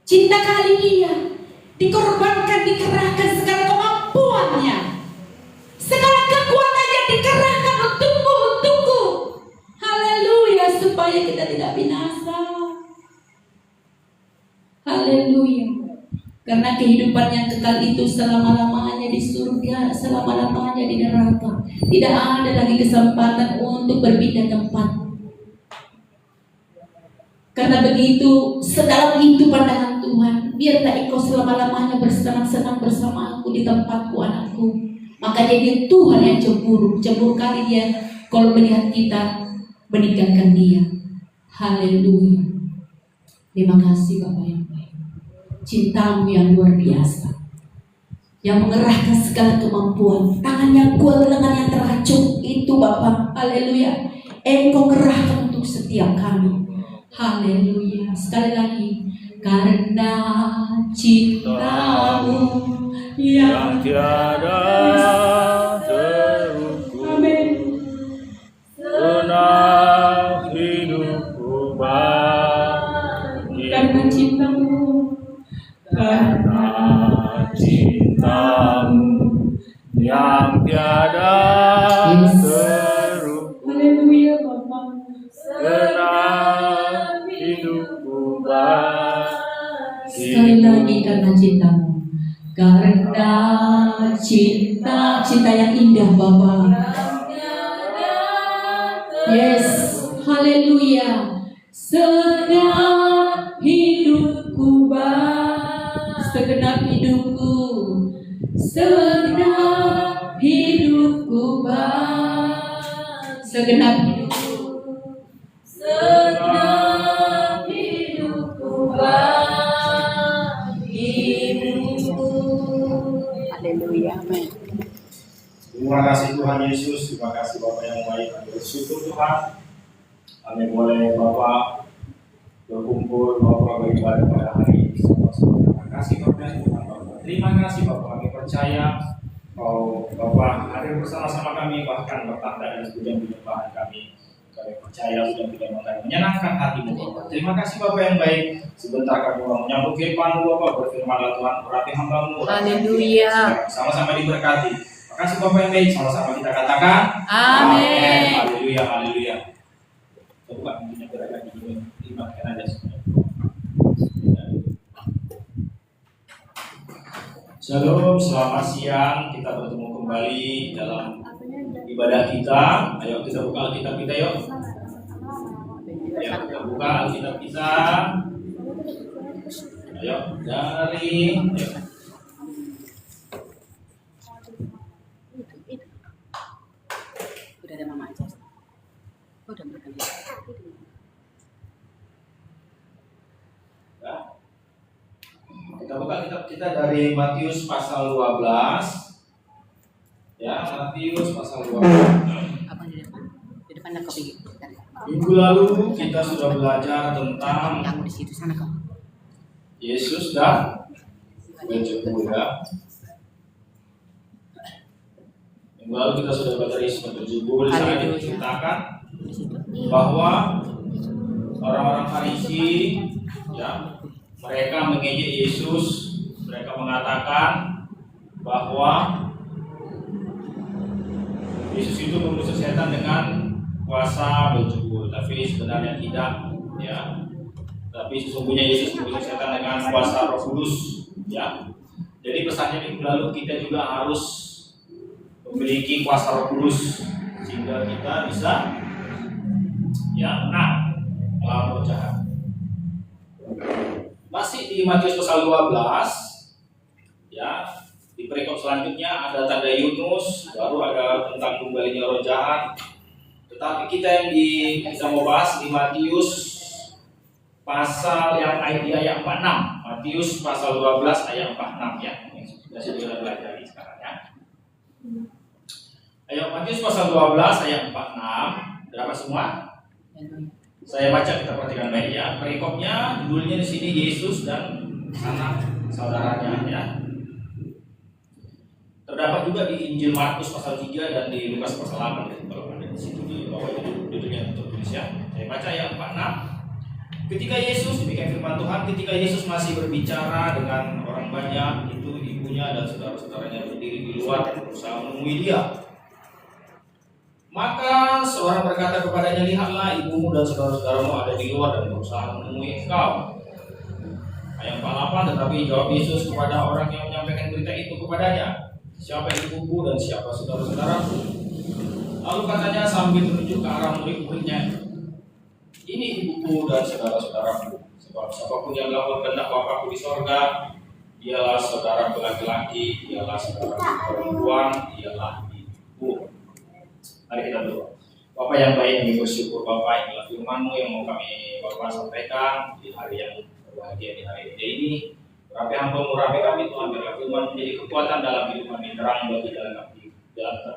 Cinta kali dia dikorbankan, dikerahkan segala kemampuannya, segala kekuatannya dikerahkan untukku. Haleluya, supaya kita tidak binasa. Haleluya. Karena kehidupan yang kekal itu selama-lamanya di surga, selama-lamanya di neraka. Tidak ada lagi kesempatan untuk berpindah tempat. Karena begitu sedalam itu pandangan Tuhan. Biarlah engkau selama-lamanya bersenang-senang bersama aku di tempatku, anakku. Makanya dia Tuhan yang cemburu. Cemburu kali dia kalau melihat kita meninggalkan dia. Haleluya. Terima kasih Bapak yang baik. Cintamu yang luar biasa, yang mengerahkan segala kemampuan. Tangan yang kuat, lengan yang teracung itu Bapak. Haleluya. Engkau kerahkan untuk setiap kami. Haleluya. Sekali lagi. Karena cintamu yang tiada terukur, senang hidupku bagi. Karena cintamu, karena cintamu yang tiada terukur, haleluya Bapak. senang hidupku bagi. Sekali lagi, karena cintamu. Karena cinta yang indah Bapak. Yes, haleluya. Segenap hidupku Bapa, segenap hidupku, segenap hidupku Bapa, segenap hidupku, segenap hidupku bagimu. Haleluya, amin. Terima kasih Tuhan Yesus, terima kasih Bapak yang baik. Kami bersyukur Tuhan, kami boleh Bapak berkumpul Bapak beribadah pada hari ini. Terima kasih Bapak Tuhan Bapak. Terima kasih Bapak, kami percaya bahwa Bapak hadir bersama-sama kami, bahkan bertanda dan sebagainya penyembahan kami. Kami percaya sudah tidak menyenangkan hatimu Bapak. Terima kasih Bapak yang baik. Sebentar kami mau menyambut firman Bapak, berfirmanlah Tuhan, berarti hamba-Mu. Haleluya. Sama-sama diberkati. Terima kasih Bapak yang baik, sama-sama kita katakan Amin. Haleluya, haleluya. Coba intinya gerakan ini, dimakan aja semuanya. Shalom, selamat siang. Kita bertemu kembali dalam ibadah kita. Ayo kita buka Alkitab kita yuk. Ayo kita buka Alkitab kita. Ayo dari Udah ada mama aja. Udah berkali. Kita buka kitab kita dari Matius pasal 12. Ya, Matius pasal 12. Apa di depan? Di depan ada kopi. Minggu lalu kita sudah belajar tentang Yang di situ sana kau. Yesus dan berjubel ya. Minggu lalu kita sudah belajar Yesus dan berjubel. Saat ini diceritakan bahwa orang-orang Farisi ya, mereka mengejek Yesus. Mereka mengatakan bahwa Yesus itu mengusir setan dengan kuasa Beelzebul, tapi sebenarnya tidak ya. Tapi sesungguhnya Yesus mengusir setan dengan kuasa Roh Kudus ya. Jadi pesannya minggu lalu kita juga harus memiliki kuasa Roh Kudus sehingga kita bisa ya menang melawan roh jahat. Masih di Matius pasal 12 ya, di perikop selanjutnya ada tanda Yunus, baru ada tentang kembalinya roh jahat. Tetapi kita kita mau bahas di Matius pasal yang di ayat 46. Matius pasal 12 ayat 46 ya. Sudah saya belajar sekarang ya. Ayo Matius pasal 12 ayat 46. Berapa semua? Saya baca, kita perhatikan baik ya. Perikopnya judulnya di sini Yesus dan anak saudaranya ya. Terdapat juga di Injil Markus pasal 3 dan di Lukas pasal 8 ya. Kalau ada di situ di bawah judulnya tertulis ya. Saya baca ya 46. Ketika Yesus, demikian firman Tuhan, ketika Yesus masih berbicara dengan orang banyak, itu ibunya dan saudara-saudaranya berdiri di luar dan berusaha menemui dia. Maka seorang berkata kepadanya, lihatlah ibumu dan saudara-saudaramu ada di luar dan berusaha menemui engkau. Ayat 48, tetapi jawab Yesus kepada orang yang menyampaikan berita itu kepadanya, siapa ibuku dan siapa saudara-saudaraku? Lalu katanya sambil menunjuk ke arah murid-muridnya, ini ibuku dan saudara-saudaraku. Sebab siapapun yang melakukan kehendak Bapa-Ku di sorga, ialah saudara laki-laki, ialah saudara perempuan, ialah ibuku. Mari kita berdoa. Bapak yang baik, kami bersyukur Bapak inilah firman-Mu yang mau kami Bapak sampaikan di hari yang berbahagia di hari ini. Rapi hamba-Mu, rapi kami Tuhan, biarlah firman menjadi kekuatan dalam hidup kami, terang bagi jalan kami,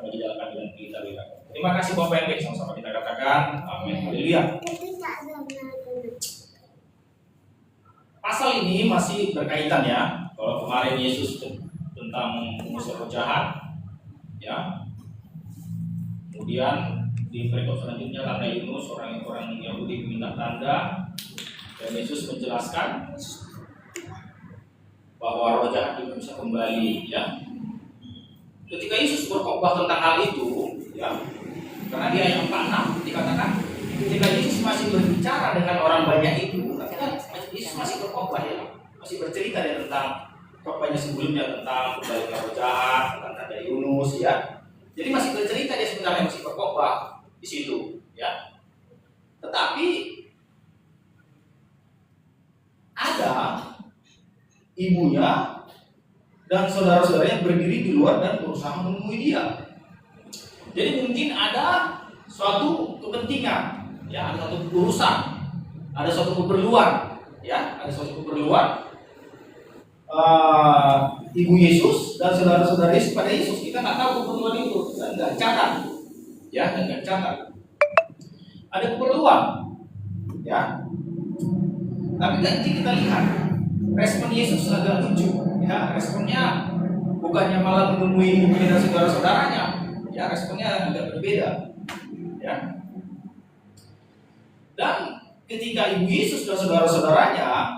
bagi jalan kami dan kita. Terima kasih Bapak yang baik, sama-sama kita katakan amin. Haleluya. Pasal ini masih berkaitan ya. Kalau kemarin Yesus tentang mengusir roh jahat, ya. Kemudian di perikop selanjutnya tanda Yunus, orang Yahudi meminta tanda, dan Yesus menjelaskan bahwa roh jahat itu bisa kembali, ya. Ketika Yesus berkhotbah tentang hal itu, ya, karena di ayat 46 dikatakan ketika Yesus masih berbicara dengan orang banyak itu, kan Yesus masih berkhotbah ya, masih bercerita ya tentang khotbahnya sebelumnya tentang kembali roh jahat, tentang tanda Yunus, ya. Jadi masih bercerita dia sebenarnya masih berkhotbah di situ, ya. Tetapi ada ibunya dan saudara-saudaranya berdiri di luar dan berusaha menemui dia. Jadi mungkin ada suatu kepentingan, ya, ada suatu urusan, ada suatu keperluan, ya, ada suatu keperluan ibu Yesus dan saudara-saudara Yesus pada Yesus. Kita nggak tahu keperluan itu dan nggak catat, ya, dan nggak catat. Ada keperluan, ya. Tapi nanti kita lihat respon Yesus agak lucu, ya. Responnya bukannya malah menemui ibunya dan saudara-saudaranya, ya, responnya agak berbeda, ya. Dan ketika ibu Yesus dan saudara-saudaranya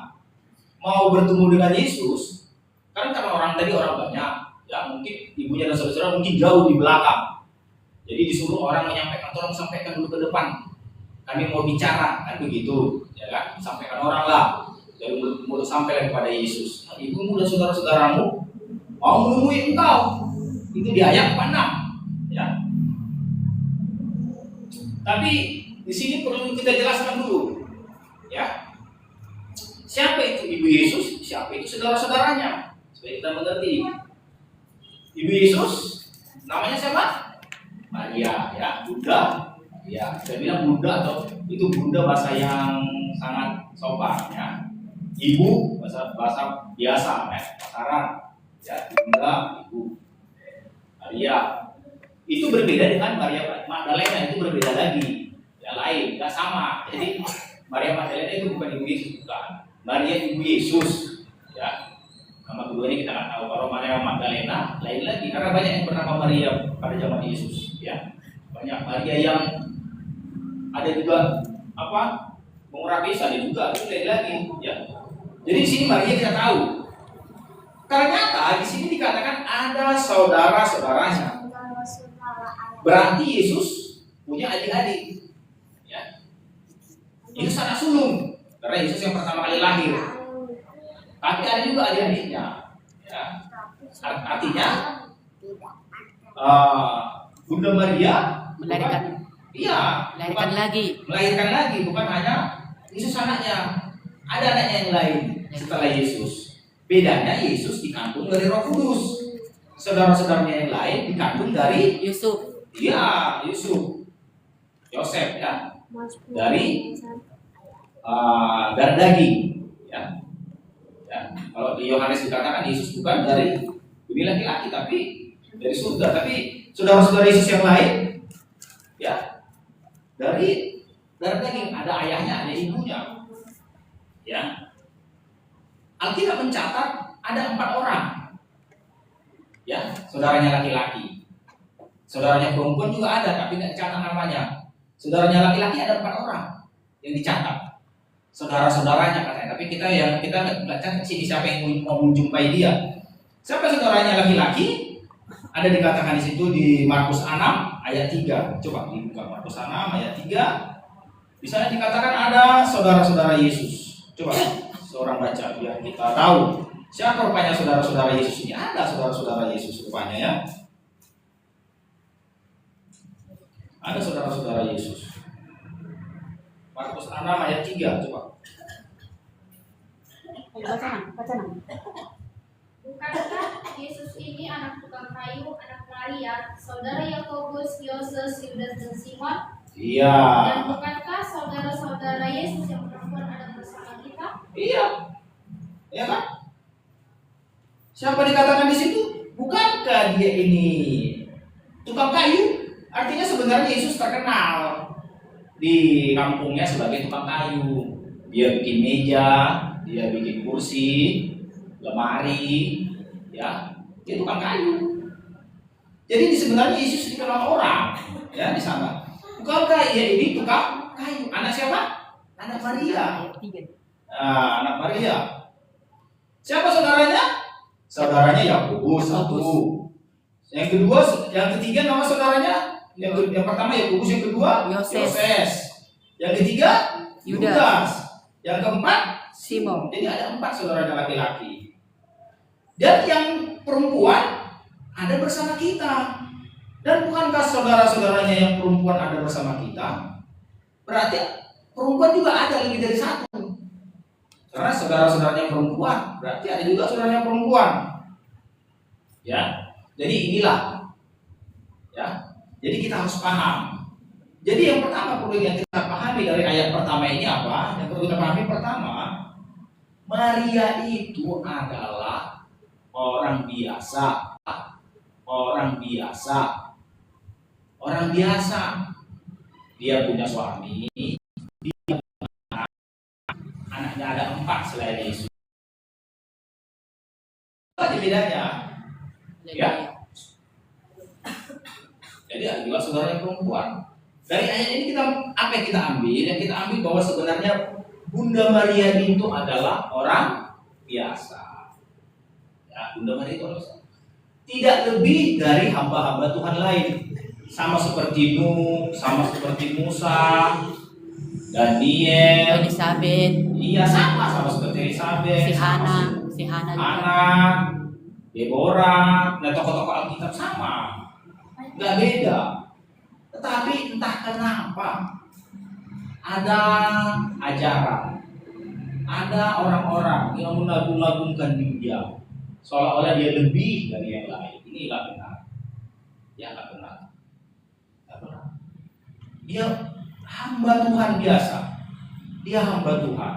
mau bertemu dengan Yesus, karena orang tadi orang banyak, ya, mungkin ibunya dan saudara-saudara mungkin jauh di belakang. Jadi disuruh orang menyampaikan, tolong sampaikan dulu ke depan, kami mau bicara, kan begitu, ya kan? Sampaikan orang lah, dari mulut sampai kepada Yesus. Nah, ibumu dan saudara-saudaramu mau menemui engkau. Itu di ayat 46, ya. Tapi di sini perlu kita jelaskan dulu, ya. Siapa itu ibu Yesus? Siapa itu saudara-saudaranya? Supaya kita mengerti. Ibu Yesus namanya siapa? Maria, ya, Bunda. Ya, saya bilang Bunda atau itu Bunda bahasa yang sangat sopan, ya. Ibu bahasa biasa, ya, pasaran. Ya, Bunda, Ibu. Maria. Itu berbeda dengan Maria Magdalena, itu berbeda lagi. Ya, lain, tidak sama. Jadi Maria Magdalena itu bukan ibu Yesus, bukan. Maria ibu Yesus, ya. Nama kedua ini kita nggak tahu. Kalau Maria Magdalena lain lagi, karena banyak yang bernama Maria pada zaman Yesus, ya. Banyak Maria yang ada juga apa? Mengurapi ada juga, itu lain lagi, ya. Jadi di sini Maria kita tahu. Ternyata di sini dikatakan ada saudara-saudaranya. Berarti Yesus punya adik-adik, ya. Yesus anak sulung, karena Yesus yang pertama kali lahir. Tapi ada juga adik-adiknya, ya. Artinya Bunda Maria Melahirkan. Iya, melahirkan lagi, bukan hanya Yesus anaknya. Ada anaknya yang lain setelah Yesus. Bedanya Yesus dikandung dari Roh Kudus. Saudara-saudaranya yang lain dikandung dari Yusuf. Iya, Yusuf. Yosef, ya. Dari daging, ya. Ya. Kalau di Yohanes dikatakan Yesus bukan dari bumi laki-laki tapi dari surga. Tapi saudara-saudara Yesus yang lain, ya, dari daging, ada ayahnya, ada ibunya, ya. Alkitab mencatat ada 4 orang, ya, saudaranya laki-laki. Saudaranya perempuan juga ada, tapi tidak dicatat namanya. Saudaranya laki-laki ada 4 orang yang dicatat. saudara-saudaranya katanya. Tapi kita nggak cari sini siapa yang mau menjumpai dia. Siapa saudaranya laki-laki? Ada dikatakan di situ di Markus 6 ayat 3. Coba dibuka Markus 6 ayat 3. Di sana dikatakan ada saudara-saudara Yesus. Coba seorang baca biar kita tahu siapa rupanya saudara-saudara Yesus ini. Ada saudara-saudara Yesus rupanya ya. Ada saudara-saudara Yesus. Markus 6 ayat 3 coba. Baca nang. Bukankah Yesus ini anak tukang kayu, anak Maria, saudara Yakobus, Yoses, Yudas, dan Simon? Iya. Dan bukankah saudara-saudara Yesus yang perempuan ada bersama kita? Iya. Ya kan? Siapa dikatakan di situ? Bukankah dia ini tukang kayu? Artinya sebenarnya Yesus terkenal di kampungnya sebagai tukang kayu. Dia bikin meja, dia bikin kursi, lemari, ya, dia tukang kayu. Jadi sebenarnya Yesus dikenal orang, ya di sana. Bukankah ia ini tukang kayu? Anak siapa? Anak Maria. Anak Maria. Siapa saudaranya? Saudaranya Yakobus satu. Yang kedua, yang ketiga nama saudaranya? Yang pertama Yakobus, yang kedua Yoses. Yang ketiga Yudas. Yang keempat Simon. Jadi ada 4 saudaranya laki-laki. Dan yang perempuan ada bersama kita. Dan bukankah saudara-saudaranya yang perempuan ada bersama kita? Berarti perempuan juga ada lebih dari 1. Karena saudara-saudaranya perempuan, berarti ada juga saudaranya perempuan. Ya. Jadi inilah. Ya. Jadi kita harus paham. Jadi yang pertama perlu yang kita pahami dari ayat pertama ini apa? Yang perlu kita pahami pertama, Maria itu adalah orang biasa. Orang biasa. Orang biasa. Dia punya suami, dia punya anaknya ada 4 selain Yesus. Apa bedanya? Ya. Jadi ada juga saudara yang perempuan. Dari ayat ini apa yang kita ambil? Yang kita ambil bahwa sebenarnya Bunda Maria itu adalah orang biasa. Ya, Bunda Maria itu tidak lebih dari hamba-hamba Tuhan lain. Sama seperti Nuh, sama seperti Musa, Daniel, Elizabeth. Iya sama seperti Elizabeth, Si Hana juga. Anak, Deborah, dan tokoh-tokoh Alkitab sama. Nggak beda. Tetapi entah kenapa ada ajaran, ada orang-orang yang mengagung-agungkan dia, seolah-olah dia lebih dari yang lain. Ini nggak benar. Ya nggak benar. Nggak benar. Dia hamba Tuhan biasa. Dia hamba Tuhan.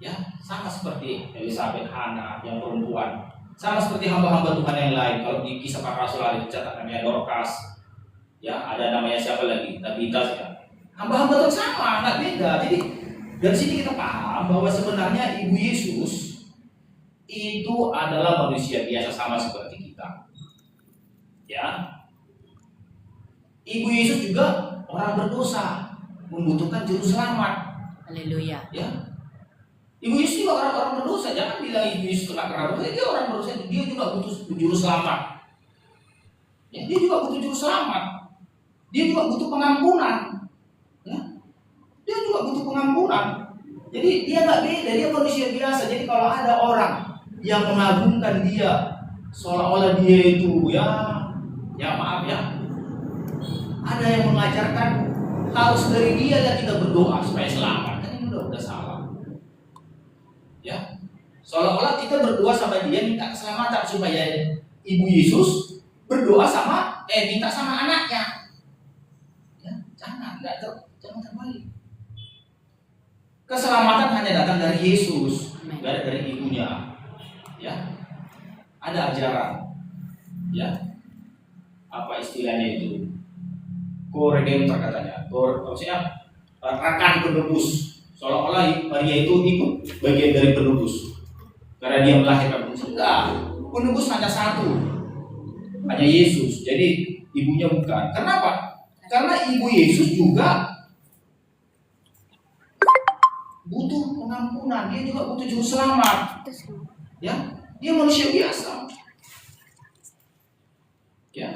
Ya sama seperti Elizabeth, Hana yang perempuan. Sama seperti hamba-hamba Tuhan yang lain. Kalau di Kisah Para Rasul ada catatannya Dorcas. Ya, ada namanya siapa lagi? Tabita ya. Hamba-hamba Tuhan sama, nggak beda. Jadi dari sini kita paham bahwa sebenarnya Ibu Yesus itu adalah manusia biasa sama seperti kita. Ya. Ibu Yesus juga orang berdosa, membutuhkan juru selamat. Haleluya. Ya. Ibu Yesus juga orang berdosa. Jangan bilang Ibu Yesus kena berdosa. Dia orang berdosa. Dia juga butuh juru selamat. Ya, dia juga butuh juru selamat. Dia juga butuh pengampunan. Ya. Dia juga butuh pengampunan. Jadi dia nggak beda, dia manusia biasa. Jadi kalau ada orang yang mengagungkan dia, seolah-olah dia itu ya maaf ya, ada yang mengajarkan harus dari dia dan kita berdoa supaya selamat. Kan ini udah salah. Ya, seolah-olah kita berdoa sama dia minta keselamatan supaya Ibu Yesus berdoa minta sama anaknya. Jangan terbalik. Keselamatan hanya datang dari Yesus, dari ibunya. Ya, ada ajaran. Ya, apa istilahnya itu? Co-redemptor katanya. Maksudnya rekan penebus. Seolah-olah Maria itu ikut bagian dari penebus. Karena dia melahirkan penebus. Enggak, penebus hanya satu, hanya Yesus. Jadi ibunya bukan. Kenapa? Karena Ibu Yesus juga butuh pengampunan, dia juga butuh juru selamat. Ya, dia manusia biasa. Ya.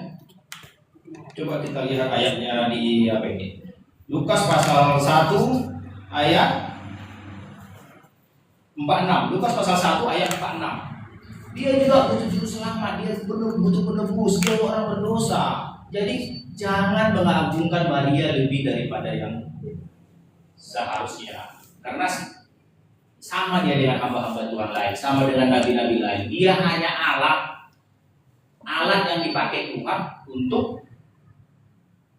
Coba kita lihat ayatnya di apa ini? Lukas pasal 1 ayat 46. Lukas pasal 1 ayat 46. Dia juga butuh juru selamat, dia butuh penebus, dia orang berdosa. Jadi jangan mengagungkan Maria lebih daripada yang seharusnya. Karena sama dia dengan hamba-hamba Tuhan lain, sama dengan nabi-nabi lain. Dia hanya alat yang dipakai Tuhan untuk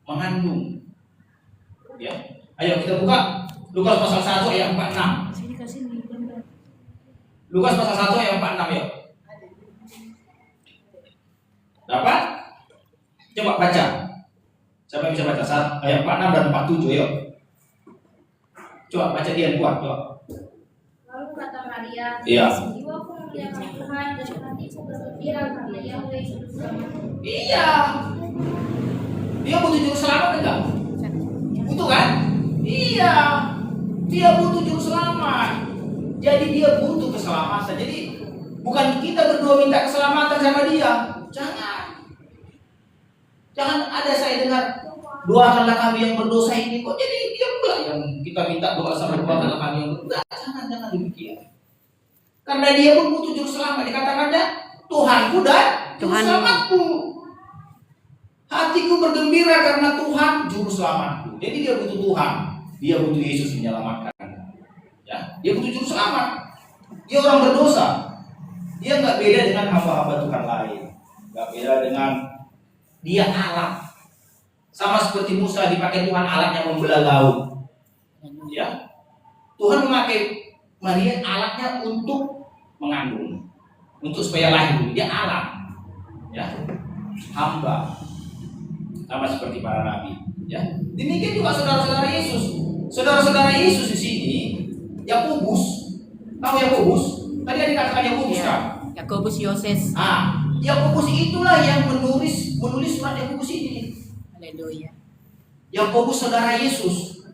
mengandung. Ya. Ayo kita buka Lukas pasal 1 ayat 46. Lukas pasal 1 ayat 46 yuk. Dapat? Coba baca. Siapa yang bisa baca? Ayat 46 dan 47 yuk. Coba baca dia kuat, coba. Lalu kata Maria, Iya. jiwaku memuliakan Tuhan dan hatiku bergembira karena Yahweh juru selamatku. Iya. Dia butuh juru selamat enggak? Butuh kan? Iya. Dia butuh juru selamat. Jadi dia butuh keselamatan. Jadi bukan kita berdua minta keselamatan sama dia. Jangan ada saya dengar doakanlah kami yang berdosa ini. Kok jadi dia pula yang kita minta doa sama doakanlah kami yang berdosa. Jangan demikian. Karena dia pun butuh juru selamat. Dikatakannya Tuhanku dan juru selamatku. Hatiku bergembira karena Tuhan juru selamatku. Jadi dia butuh Tuhan. Dia butuh Yesus menyelamatkan. Ya, dia butuh juru selamat. Dia orang berdosa. Dia nggak beda dengan hamba-hamba Tuhan lain. Nggak beda dengan dia alat. Sama seperti Musa dipakai Tuhan alatnya membelah laut. Ya, Tuhan memakai Maria alatnya untuk mengandung, untuk supaya lahir. Dia alat. Ya, hamba. Sama seperti para nabi. Ya, demikian juga saudara-saudara Yesus. Saudara-saudara Yesus di sini, Yakobus, tahu Yakobus? Tadi ada dikatakan Yakobus kan? Yakobus Yoses. Yakobus itulah yang menulis surat Yakobus ini. Haleluya. Yakobus saudara Yesus.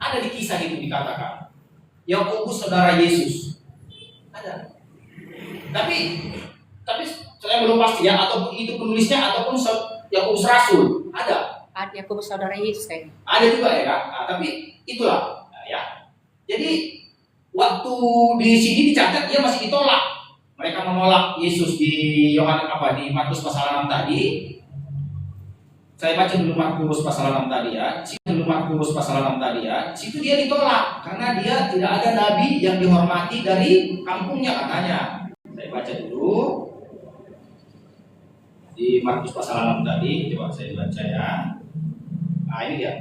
Ada di kisah itu dikatakan. Yakobus saudara Yesus. Ada. Tapi saya belum pasti ya, ataupun itu penulisnya ataupun Yakobus rasul. Ada. Yakobus saudara Yesus kayaknya. Ada juga ya kan? Tapi itulah ya. Jadi waktu di sini dicatat dia masih ditolak. Mereka menolak Yesus di Yohanes di Markus pasal 6 tadi. Saya baca dulu Markus pasal 6 tadi ya. Di situ dia ditolak karena dia tidak ada nabi yang dihormati dari kampungnya katanya. Saya baca dulu di Markus pasal 6 tadi. Coba saya baca ya. Nah ini dia.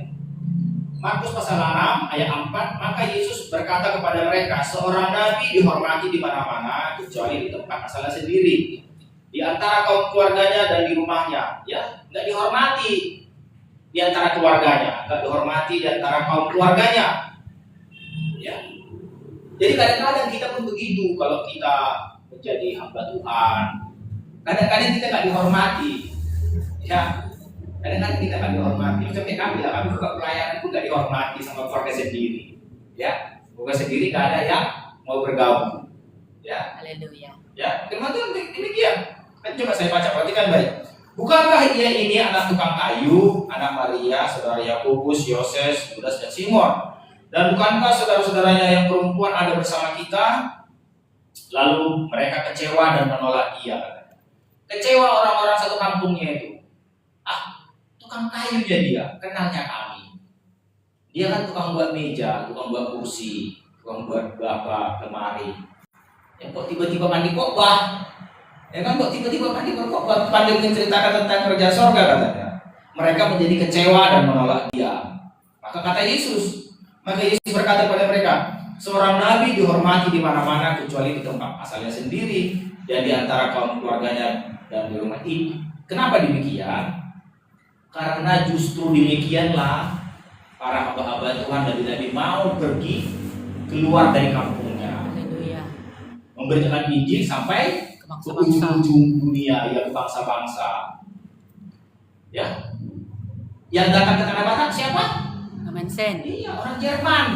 Markus pasal 6 ayat 4, maka Yesus berkata kepada mereka, seorang nabi dihormati di mana-mana kecuali di tempat asalnya sendiri, di antara kaum keluarganya dan di rumahnya. Ya, nggak dihormati di antara keluarganya, nggak dihormati di antara kaum keluarganya. Ya. Jadi kadang-kadang kita pun begitu kalau kita menjadi hamba Tuhan. Kadang-kadang kita nggak dihormati. Ya. Kadang-kadang kita nggak dihormati. Macam kami juga pelayanan pun nggak dihormati sama keluarga sendiri. Ya, keluarga sendiri nggak ada yang mau bergabung. Ya, Haleluya. ya. Firman Tuhan demikian. Coba saya baca, perhatikan baik. Bukankah ia ini anak tukang kayu, anak Maria, saudara Yakobus, Yoses, Yudas dan Simon? Dan bukankah saudara-saudaranya yang perempuan ada bersama kita? Lalu mereka kecewa dan menolak dia. Kecewa orang-orang satu kampungnya itu. Tukang kayunya dia, kenalnya kami. Dia kan tukang buat meja, tukang buat kursi, tukang buat lemari. Ya kok tiba-tiba mandi khotbah? Ya kan kok tiba-tiba mandi khotbah? Pandai menceritakan tentang kerja sorga katanya. Mereka menjadi kecewa dan menolak dia. Maka Yesus berkata kepada mereka, seorang nabi dihormati di mana-mana kecuali di tempat asalnya sendiri dan di antara kaum keluarganya dan di rumah itu. Kenapa demikian? Karena justru demikianlah para hamba-hamba Tuhan dan Nabi mau pergi keluar dari kampungnya. Haleluya. Memberitakan Injil sampai Ke ke bangsa-bangsa. ujung dunia, ya ke bangsa-bangsa. Ya. Yang datang ke Tanah Batak siapa? Amen sen. Iya, orang Jerman.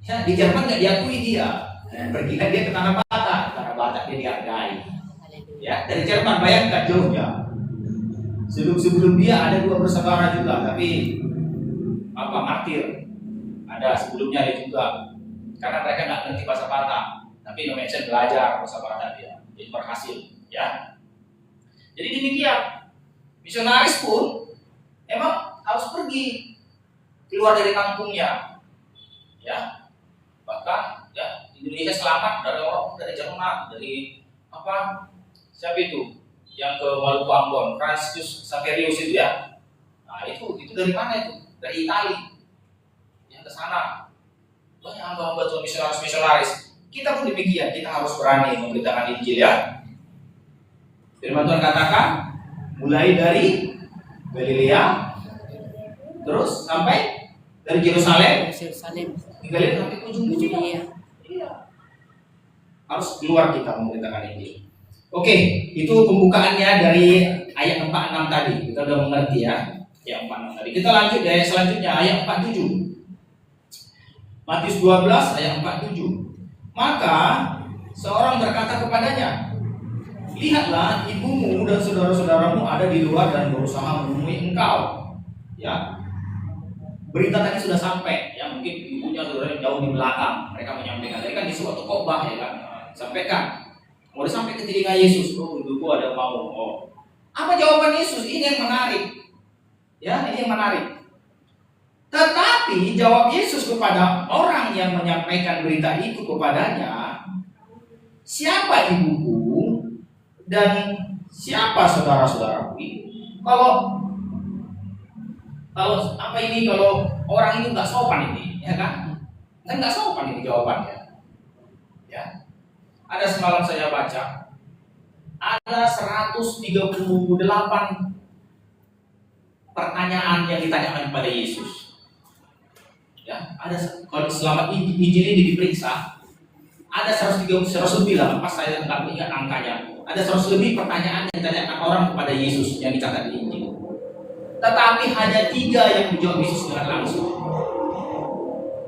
Ya, di Jerman nggak diakui dia. Pergilah dia ke tanah Batak dia dihargai. Ya, dari Jerman bayangkan jauhnya. Sebelum dia ada dua bersaudara juga, tapi martir. Ada sebelumnya dia juga. Karena mereka nggak ngerti bahasa Batak, tapi Indonesia belajar bahasa Batak dia, jadi berhasil. Ya, jadi demikian. Misionaris pun emang harus pergi keluar dari kampungnya. Ya, bahkan ya Indonesia selamat dari orang dari Jerman, dari siapa itu yang ke Maluku Ambon, Franciscus Xaverius itu ya. Nah itu dari mana itu? Dari Itali yang ke sana. Banyak hamba-hamba Tuhan, misionaris. Kita pun demikian, kita harus berani memberitakan Injil ya. Firman Tuhan katakan mulai dari Galilea terus sampai dari Yerusalem tinggalin sampai ujung dunia. Iya. Harus keluar kita memberitakan Injil. Oke, itu pembukaannya dari ayat 46 tadi. Kita udah mengerti ya. Ayat 46 tadi. Kita lanjut dari selanjutnya ayat 47. Matius 12 ayat 47. Maka seorang berkata kepadanya, lihatlah ibumu dan saudara-saudaramu ada di luar dan berusaha menemui engkau. Ya, berita tadi sudah sampai. Ya, mungkin ibunya saudaranya jauh di belakang. Mereka menyampaikan. Tadi kan di suatu khotbah ya kan, sampaikan. Mau sampai ke telinga Yesus. Oh, ibuku ada mau. Oh, apa jawaban Yesus? Ini yang menarik. Ya, ini yang menarik. Tetapi jawab Yesus kepada orang yang menyampaikan berita itu kepadanya, siapa ibuku dan siapa saudara-saudaraku itu? Kalau orang ini nggak sopan ini, ya kan? Nggak sopan ini jawabannya. Ya, ada semalam saya baca, ada 138 pertanyaan yang ditanyakan kepada Yesus. Ya, ada kalau selama Injil ini diperiksa, ada 130 lebih lah, pas saya nggak ingat angkanya. Ada 100 lebih pertanyaan yang ditanyakan orang kepada Yesus yang dicatat di Injil. Tetapi hanya 3 yang dijawab Yesus dengan langsung.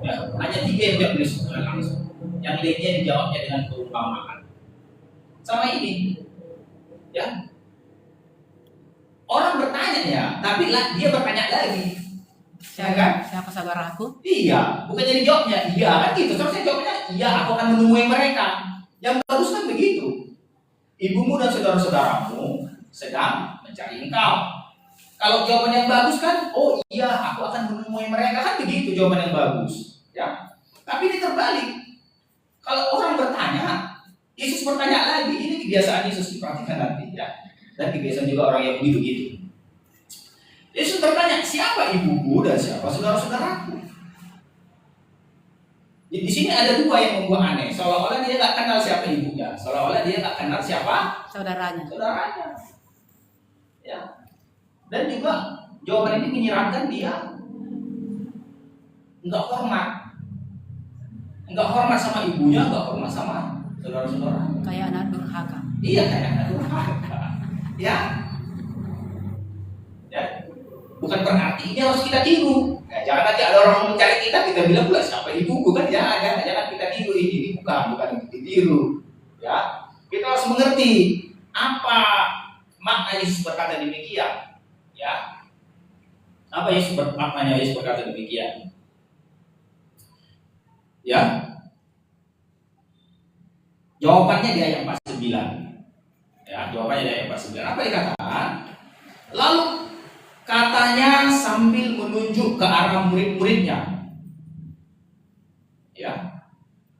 Ya, hanya 3 yang dijawab Yesus dengan langsung. Yang lainnya dijawabnya dengan perumpamaan. Sama ini, ya. Orang bertanya ya, tapi dia bertanya lagi. Ya kan? Siapa saudaraku? Iya, bukan jadi jawabnya iya kan gitu. Seharusnya jawabnya iya, aku akan menemui mereka. Yang bagus kan begitu. Ibumu dan saudara-saudaramu sedang mencari engkau. Kalau jawaban yang bagus kan, oh iya, aku akan menemui mereka, kan begitu jawaban yang bagus. Ya. Tapi ini terbalik. Kalau orang bertanya, Yesus bertanya lagi. Ini kebiasaan Yesus, diperhatikan nanti ya. Dan kebiasaan juga orang yang begitu-gitu. Yesus bertanya, siapa ibuku dan siapa saudara-saudaraku? Di sini ada 2 yang membuat aneh. Seolah-olah dia nggak kenal siapa ibunya, seolah-olah dia nggak kenal siapa Saudaranya. Ya. Dan juga jawaban ini menyiratkan dia nggak hormat sama ibunya, nggak hormat sama saudara-saudara. Kayak anak durhaka. Iya, kayak anak durhaka. Ya. Bukan berarti ini harus kita tiru. Ya, jangan nanti ada orang mencari kita bilang pula siapa ibuku kan? Jangan kita tiru ini bukan ditiru. Ya, kita harus mengerti apa makna Yesus berkata demikian. Ya, apa maknanya Yesus berkata demikian? Ya, jawabannya di ayat 49. Ya, jawabannya di ayat 49. Apa dikatakan? Lalu katanya sambil menunjuk ke arah murid-muridnya. Ya.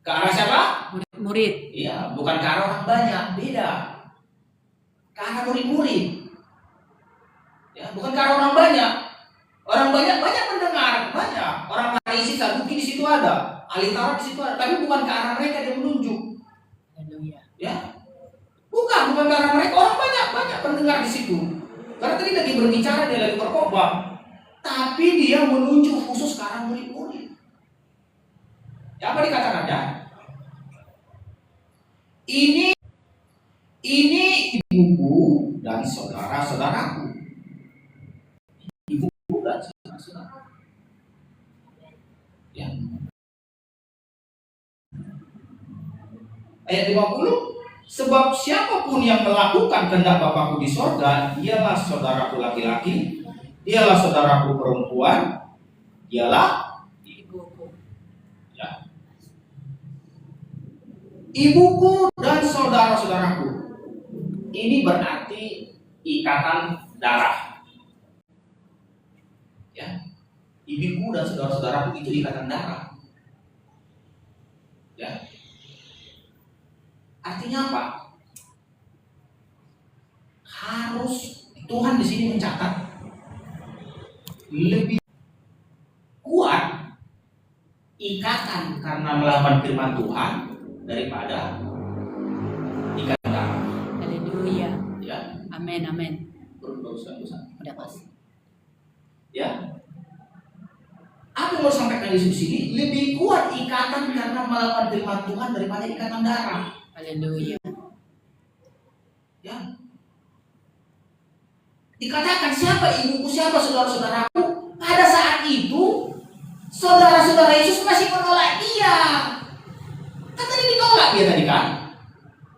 Ke arah siapa? Murid. Iya, bukan ke arah orang banyak, beda. Ke arah murid-murid. Ya, bukan ke arah orang banyak. Orang banyak mendengar, banyak. Orang Farisi, Saduki di situ ada, ahli Taurat di situ ada, tapi bukan ke arah mereka dia menunjuk. Haleluya. Ya. Bukan ke arah mereka, orang banyak pendengar di situ. Karena tadi lagi berbicara, dia lagi berkhotbah, tapi dia menuju khusus ke arah murid-murid. Ya, apa dikatakannya? Ini ibuku dan saudara-saudaraku. Ibuku dan saudara-saudaraku. Ya. Ayat 50, sebab siapapun yang melakukan kehendak Bapakku di sorga, dialah saudaraku laki-laki, dialah saudaraku perempuan, dialah Ibuku. ya, ibuku dan saudara-saudaraku. Ini berarti ikatan darah. Ya, ibuku dan saudara-saudaraku itu ikatan darah. Ya, artinya apa? Harus Tuhan di sini mencatat lebih kuat ikatan karena melakukan firman Tuhan daripada ikatan darah. Haleluya. Ya, Amin, amin. berdosa. Udah pas. Ya, apa yang mau sampaikan di sini? Lebih kuat ikatan karena melakukan firman Tuhan daripada ikatan darah. Haleluya. Ya, dikatakan siapa ibuku, siapa saudara-saudaraku. Pada saat itu saudara-saudara Yesus masih menolak dia. Kan tadi ditolak dia tadi kan?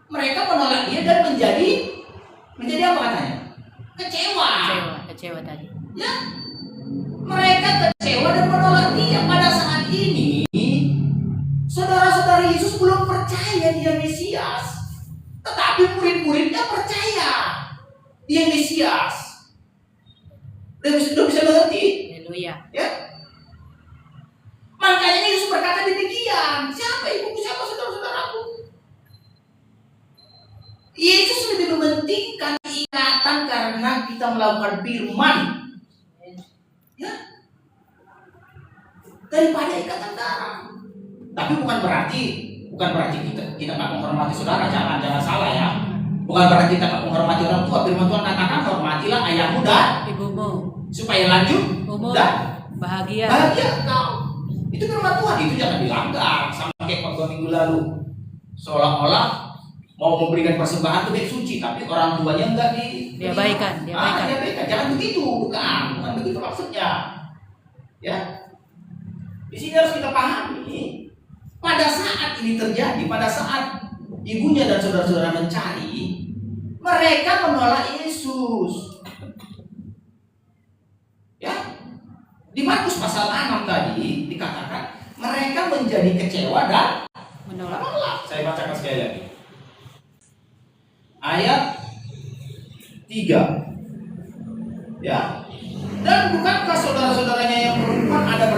Mereka menolak dia dan menjadi apa katanya? Kecewa. Kecewa tadi. Ya, mereka kecewa dan menolak dia. Pada saat ini saudara-saudara Yesus belum percaya dia Mesias, tetapi murid-muridnya percaya dia Mesias. Udah bisa mengerti? Haleluya. Ya. Makanya Yesus berkata demikian. Siapa ibuku, siapa saudara-saudaraku? Yesus lebih mementingkan ikatan karena kita melakukan firman, ya, daripada ikatan darah. Tapi bukan berarti kita nggak menghormati saudara. Jangan salah ya. Bukan berarti kita nggak menghormati orang tua. Firman Tuhan katakan hormatilah ayahmu dan Ibumu. supaya lanjut Umur. dan Bahagia. bahagia kau. Itu firman Tuhan, itu jangan dilanggar. Sama kayak khotbah minggu lalu, seolah-olah mau memberikan persembahan ke bait suci, tapi orang tuanya enggak Diabaikan. diabaikan. Jangan begitu, bukan begitu maksudnya. Ya, di sini harus kita pahami. Pada saat ini terjadi, pada saat ibunya dan saudara-saudara mencari, mereka menolak Yesus. Ya, di Markus pasal 6 tadi dikatakan mereka menjadi kecewa dan Menolak. Saya bacakan sekali lagi. Ayat 3. Ya. Dan bukankah saudara-saudaranya yang perempuan ada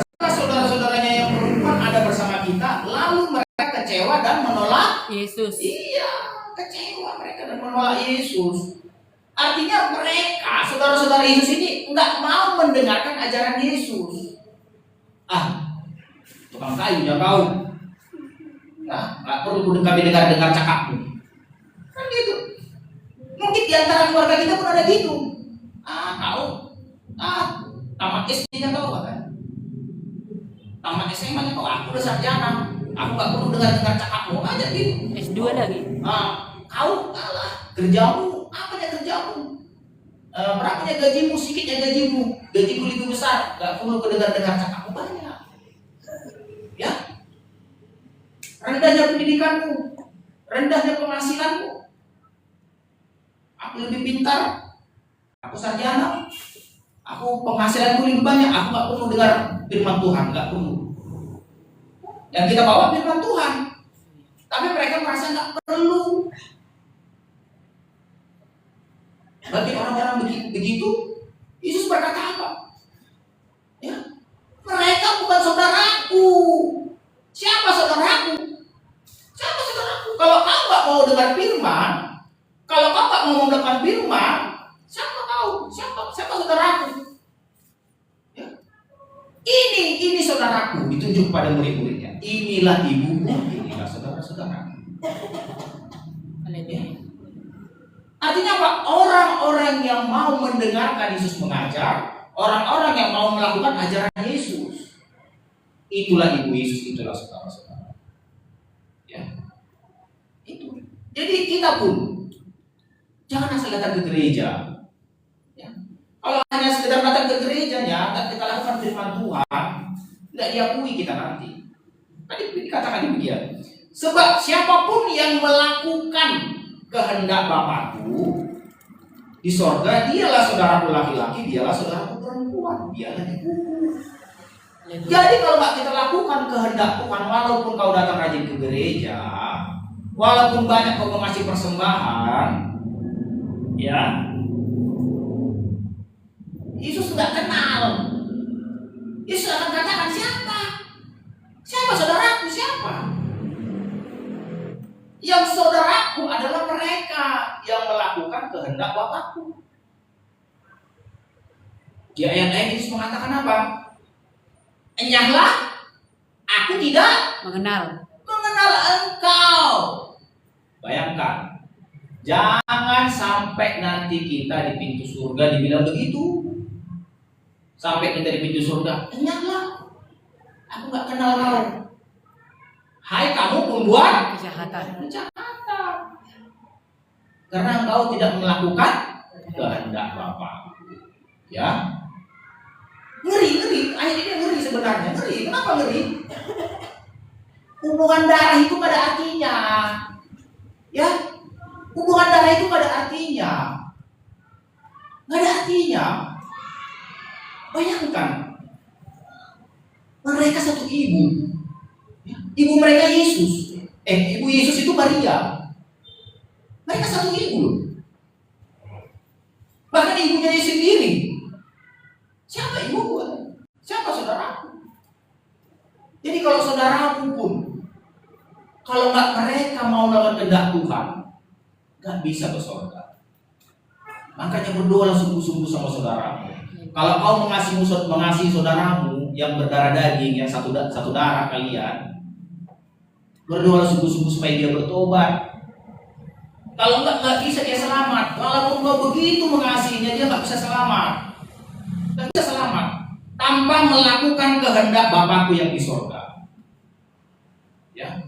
bersama kita, lalu mereka kecewa dan menolak Yesus. Iya, kecewa mereka dan menolak Yesus. Artinya mereka, saudara-saudara Yesus ini nggak mau mendengarkan ajaran Yesus. Tukang kayu ya kau. Nggak perlu kami dengar cakapmu. Kan gitu. Mungkin di antara keluarga kita pun ada gitu. Tamat SD-nya kau kan? Tamat SMA-nya kau, aku udah sarjana. Aku nggak perlu dengar cakapmu aja gitu. S2 lagi. Kau kalah kerjamu, apanya kerjamu? Berapanya gajimu, sedikitnya gajimu. Gajiku lebih besar, nggak perlu dengar cakapmu banyak. Ya, rendahnya pendidikanmu, rendahnya penghasilanmu. Aku lebih pintar, aku sarjana, aku penghasilanku lebih banyak. Aku nggak perlu dengar firman Tuhan, nggak perlu. Yang kita bawa firman Tuhan, tapi mereka merasa nggak perlu. Bagi orang-orang begitu, Yesus berkata apa? Ya, mereka bukan saudaraku. Siapa saudaraku? Siapa saudaraku? Kalau kau nggak mau dengar firman, kalau kau nggak mau mendengar firman, siapa kau? Siapa saudaraku? Ya. Ini saudaraku, ditunjuk pada murid-muridnya. Inilah ibunya, inilah saudara-saudara. Haleluya. Artinya apa? Orang-orang yang mau mendengarkan Yesus mengajar, orang-orang yang mau melakukan ajaran Yesus, itulah ibu Yesus, itulah saudara-saudara. Ya, itu. Jadi kita pun jangan asal datang ke gereja. Ya. Kalau hanya sekedar datang ke gerejanya, dan kita lakukan firman Tuhan, tidak diakui kita nanti. Tadi dikatakan demikian. Sebab siapapun yang melakukan kehendak Bapakku di sorga, dialah saudaraku laki-laki, dialah saudaraku perempuan, dialah ibuku. Jadi kalau nggak kita lakukan kehendak Tuhan, walaupun kau datang rajin ke gereja, walaupun banyak kau mengasih persembahan, ya, Yesus nggak kenal. Yesus akan katakan siapa? Siapa saudaraku? Siapa? Yang saudaraku adalah mereka yang melakukan kehendak Bapakku. Di ayat lain Yesus mengatakan apa? Enyahlah, aku tidak Mengenal. mengenal engkau. Bayangkan, jangan sampai nanti kita di pintu surga dibilang begitu. Sampai kita di pintu surga, enyahlah, aku nggak kenal kau. Hai kamu pembuat Kejahatan. kejahatan, karena engkau tidak melakukan kehendak Bapa. Ya, ngeri. Ayat ini ngeri sebenarnya. Ngeri. Kenapa ngeri? Hubungan darah itu pada artinya, ya, hubungan darah itu pada artinya, nggak ada artinya. Bayangkan, mereka satu ibu. Ibu mereka Yesus. Ibu Yesus itu Maria. Mereka satu ibu. Bahkan ibunya Yesus sendiri. Siapa ibuku? Siapa saudaraku? Jadi kalau saudaraku pun, kalau nggak mereka mau lawan kehendak Tuhan, nggak bisa ke surga. Makanya berdoalah sungguh-sungguh sama saudaramu. Kalau kau mengasihi saudaramu yang berdarah daging, yang satu darah kalian, berdoa sungguh-sungguh supaya dia bertobat. Kalau nggak bisa dia selamat. Walaupun kau begitu mengasihinya, dia nggak bisa selamat. Nggak bisa selamat tanpa melakukan kehendak Bapakku yang di surga. Ya.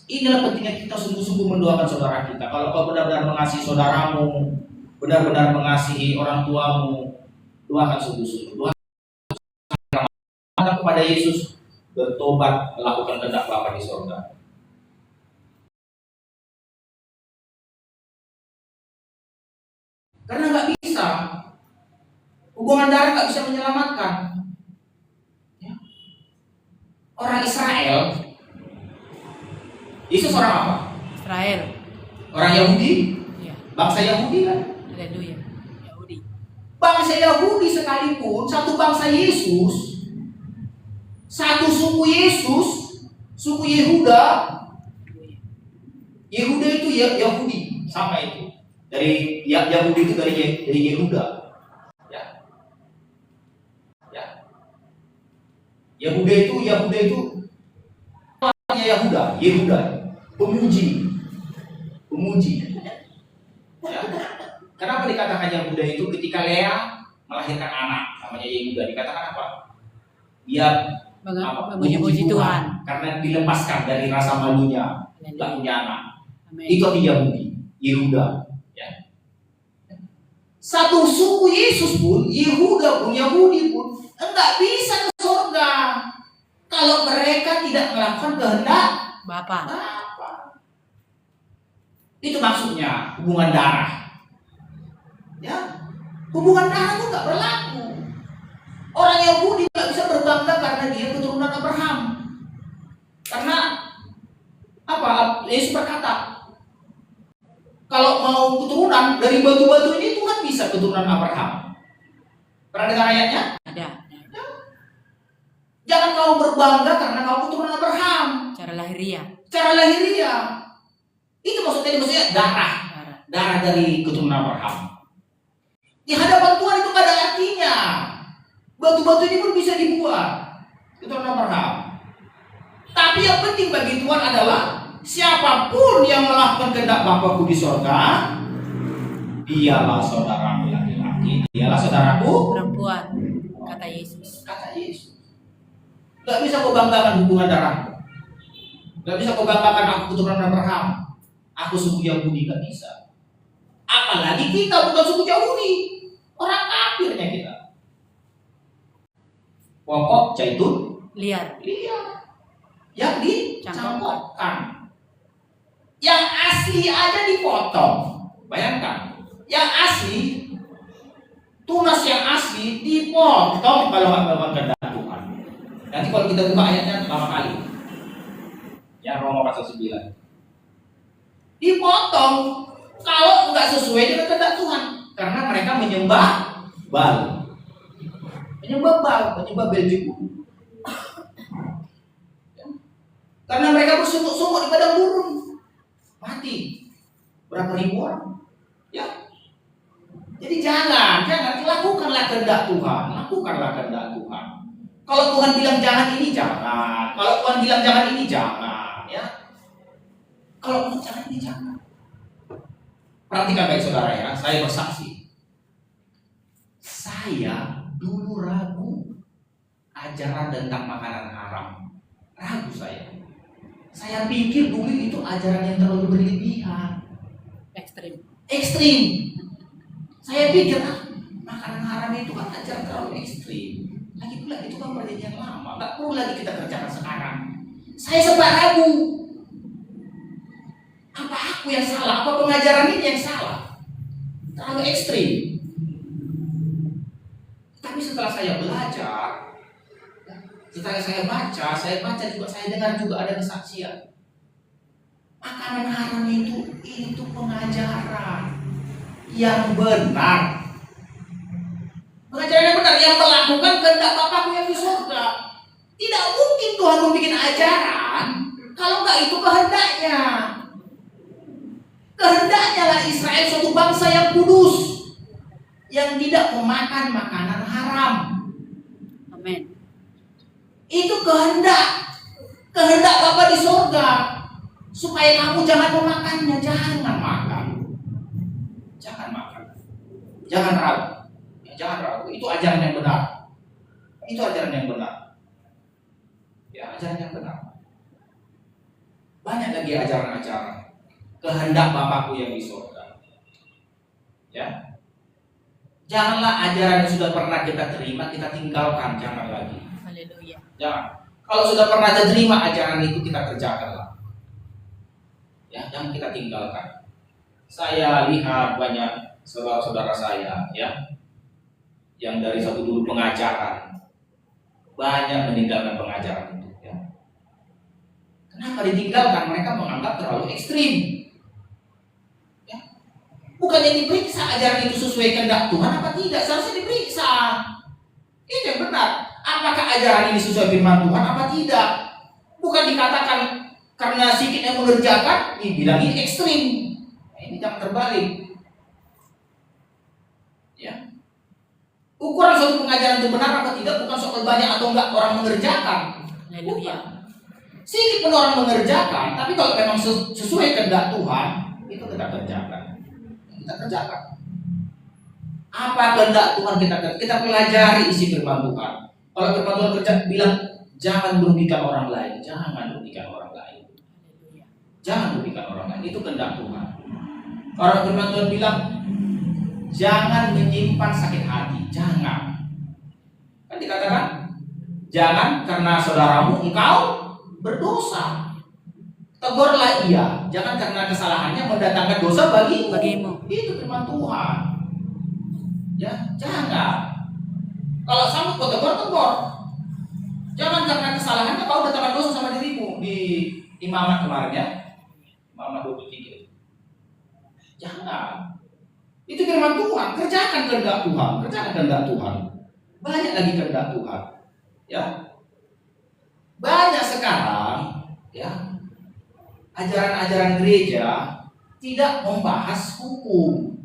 Inilah pentingnya kita sungguh-sungguh mendoakan saudara kita. Kalau kau benar-benar mengasihi saudaramu, benar-benar mengasihi orang tuamu, doakan sungguh-sungguh. Doakan kepada Yesus, bertobat, melakukan kehendak Bapa di surga. Karena nggak bisa, hubungan darah nggak bisa menyelamatkan. Ya. Orang Israel, Yesus orang apa? Israel. Orang Yahudi, Ya. bangsa Yahudi kan? Haleluya. Yahudi. Bangsa Yahudi sekalipun, satu bangsa Yesus, satu suku Yesus, suku Yehuda. Yehuda itu Yahudi, sama itu. Dari Yahudi itu dari Yehuda. Ya. Ya. Yehuda itu Yehuda, pemuji. Ya. Kenapa dikatakan Yehuda itu? Ketika Lea melahirkan anak namanya Yehuda, dikatakan apa? Dia Memuji Tuhan. karena dilepaskan dari rasa malunya, tak punya anak. Amin. Itu Yahudi, Yehuda. Ya. Satu suku Yesus pun, Yehuda pun, Yahudi pun, enggak bisa ke surga kalau mereka tidak melakukan kehendak Bapa. Bapa. Itu maksudnya hubungan darah. Ya, hubungan darah itu nggak berlaku. Orang Yahudi nggak bisa berbangga karena dia keturunan Abraham. Karena apa? Yesus berkata, kalau mau keturunan dari batu-batu ini Tuhan bisa keturunan Abraham. Pernah dengar ayatnya? Ada. Jangan kau berbangga karena kau keturunan Abraham. Cara lahiriah. Cara lahiriah. Itu maksudnya darah. Darah dari keturunan Abraham. Di hadapan Tuhan itu gak ada artinya. Batu-batu ini pun bisa dibuat keturunan Abraham. Tapi yang penting bagi Tuhan adalah siapapun yang melakukan kehendak Bapakku di surga, dialah saudaraku laki-laki, dialah saudaraku Perempuan. Kata Yesus. kata Yesus. Gak bisa kau banggakan hubungan darahmu. Gak bisa kau banggakan aku keturunan Abraham, aku suku Yahudi, gak bisa. Apalagi kita bukan suku Yahudi, orang kafirnya kita. Pokok zaitun Liar. liar. yang dicangkokkan. Yang asli aja dipotong. Bayangkan, yang asli, tunas yang asli dipotong kalau nggak melakukan kehendak Tuhan. Nanti kalau kita buka ayatnya pertama kali, yang Roma pasal 9, dipotong kalau nggak sesuai dengan kehendak Tuhan, karena mereka menyembah Baal, menyembah Belzebul. Karena mereka bersungguh-sungguh di padang gurun, mati berapa ribu orang, ya. Jadi jangan lakukanlah kehendak Tuhan, lakukanlah kehendak Tuhan. Kalau Tuhan bilang jangan ini jangan, kalau Tuhan bilang jangan ini jangan, ya. Kalau Tuhan jangan ini jangan. Perhatikan baik saudara ya, saya bersaksi. Saya dulu ragu ajaran tentang makanan haram, ragu saya. Saya pikir dulu itu ajaran yang terlalu berlebihan, ekstrim. Saya pikir makanan haram itu kan ajaran terlalu ekstrim. Lagi pula itu kan perjanjian lama, nggak perlu lagi kita kerjakan sekarang. Saya sempat ragu, apa aku yang salah, apa pengajaran ini yang salah, terlalu ekstrim. Tapi setelah saya belajar, setelah saya baca juga, saya dengar juga ada kesaksian. Makanan haram itu pengajaran yang benar. Pengajaran yang benar, yang melakukan kehendak Bapakku yang di surga. Tidak mungkin Tuhan membuat ajaran kalau nggak itu kehendaknya. Kehendaknya lah Israel suatu bangsa yang kudus, yang tidak memakan makanan haram. Amin. Itu kehendak Bapa di surga, supaya kamu jangan memakannya, jangan makan, jangan ragu, itu ajaran yang benar, ya, ajaran yang benar. Banyak lagi ajaran-ajaran kehendak Bapakku yang di surga, ya. Janganlah ajaran yang sudah pernah kita terima kita tinggalkan, jangan lagi. Haleluya. Jangan. Kalau sudah pernah terima ajaran itu kita kerjakanlah. Ya, jangan kita tinggalkan. Saya lihat banyak saudara-saudara saya, ya, yang dari satu dulu pengajaran, banyak meninggalkan pengajaran itu. Ya. Kenapa ditinggalkan? Mereka menganggap terlalu ekstrim. Ya. Bukannya diperiksa ajaran itu sesuai kehendak Tuhan apa tidak? Seharusnya diperiksa. Itu yang benar. Apakah ajaran ini sesuai firman Tuhan apa tidak? Bukan dikatakan karena sedikit yang mengerjakan dibilangin ekstrim. Nah, ini jangan terbalik. Ya. Ukuran suatu pengajaran itu benar apa tidak bukan soal banyak atau enggak orang mengerjakan. Haleluya. Sedikit pun orang mengerjakan, tapi kalau memang sesuai kehendak Tuhan, itu kita kerjakan. Kita kerjakan. Apa kehendak Tuhan kita pelajari isi firman Tuhan. Kalau firman Tuhan kerja bilang jangan merugikan orang lain, jangan merugikan orang lain. Jangan merugikan orang lain, itu kehendak Tuhan. Orang firman Tuhan bilang jangan menyimpan sakit hati, jangan. Kan dikatakan jangan karena saudaramu engkau berdosa. Tegurlah ia, jangan karena kesalahannya mendatangkan dosa bagimu. Itu firman Tuhan. Ya, jangan. Kalau sanggup kau tegur. Jangan karena kesalahannya kau datangkan dosa sama dirimu. Di Imamat kemarin ya, Imamat 23. Jangan. Itu firman Tuhan. Kerjakan kehendak Tuhan. Banyak lagi kehendak Tuhan. Ya. Banyak sekarang ya ajaran-ajaran gereja tidak membahas hukum.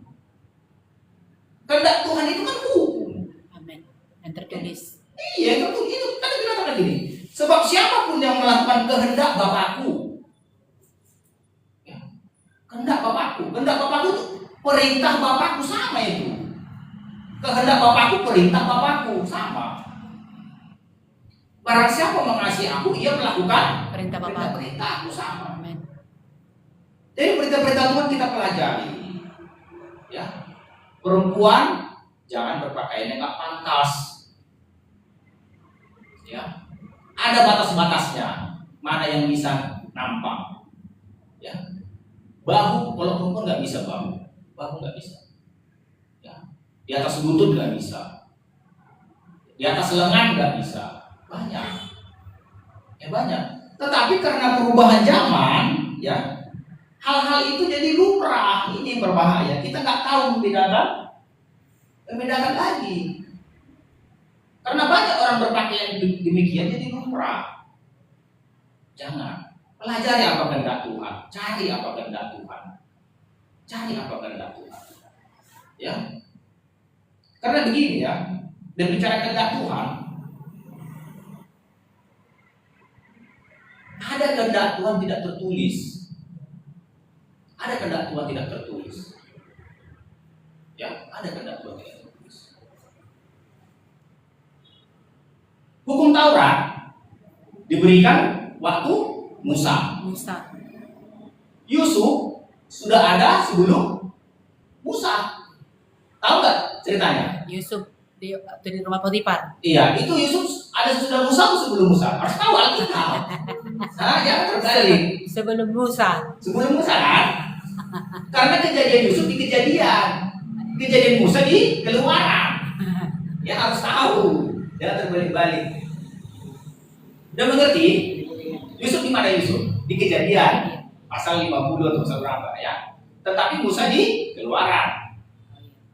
Kehendak Tuhan itu kan hukum. Amin. Yang tertulis. Iya, itu kan dikatakan gini. Sebab siapapun yang melakukan kehendak Bapakku, ya, kehendak Bapakku itu perintah Bapakku sama itu. Kehendak Bapakku, perintah Bapakku sama. Barang siapa mengasihi aku, ia melakukan Perintah Bapakku. Perintahku sama. Amin. Jadi perintah-perintah Tuhan kita pelajari. Ya. Perempuan jangan berpakaian yang nggak pantas. Ya. Ada batas-batasnya. mana yang bisa nampak. Ya. Bahu, kalau perempuan nggak bisa bahu nggak bisa. Ya. Di atas lutut nggak bisa, di atas lengan nggak bisa, banyak, ya banyak. Tetapi karena perubahan zaman, ya hal-hal itu jadi lumrah. Ini yang berbahaya. Kita nggak tahu membedakan lagi. Karena banyak orang berpakaian demikian jadi lumrah. Jangan. Pelajari apa kehendak Tuhan. Cari apa kehendak Tuhan. Cari apa kehendak Tuhan. Ya. Karena begini ya. Dan bicara kehendak Tuhan, ada kehendak Tuhan tidak tertulis. Ada kehendak Tuhan tidak tertulis. Ya, ada kehendak Tuhan tidak tertulis. Hukum Taurat diberikan waktu Musa. Yusuf sudah ada sebelum Musa. Tahu nggak ceritanya? Yusuf di rumah Potifar. Iya, itu Yusuf ada sudah Musa atau sebelum Musa? Harus tahu Alkitab. Jangan terbalik. Sebelum Musa. Sebelum Musa kan? Karena kejadian Yusuf di kejadian Musa di Keluaran. Ya harus tahu. Jangan terbalik-balik. Udah mengerti? Yusuf di mana Yusuf? Di Kejadian pasal 50 atau pasal berapa ya? Tetapi Musa di Keluaran.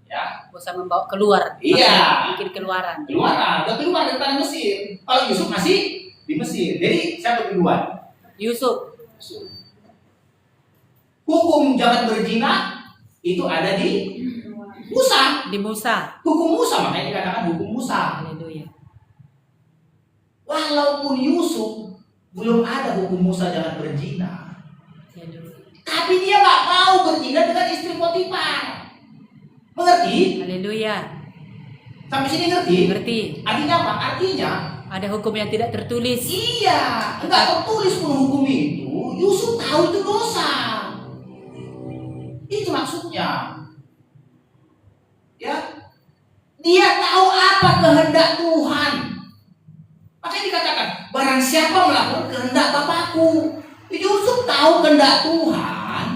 Ya. Musa membawa keluar. Iya. Bikin keluaran. Udah keluar dari tanah Mesir. Kalau Yusuf masih di Mesir. Jadi siapa duluan? Yusuf. Hukum jangan berzina itu ada di Musa. Di Musa. Hukum Musa, makanya dikatakan hukum Musa. Haleluya. Walaupun Yusuf belum ada hukum Musa jangan berzina, Haleluya. tapi dia nggak mau berzina dengan istri Potifar. Mengerti? Haleluya. Sampai sini ngerti? Ngerti. Artinya apa? Artinya Ada hukum yang tidak tertulis. iya, nggak tertulis pun hukum itu. Yusuf tahu itu dosa. Itu maksudnya. Ya, dia tahu apa kehendak Tuhan. Makanya dikatakan, barang siapa melakukan kehendak Bapakku. Yusuf tahu kehendak Tuhan.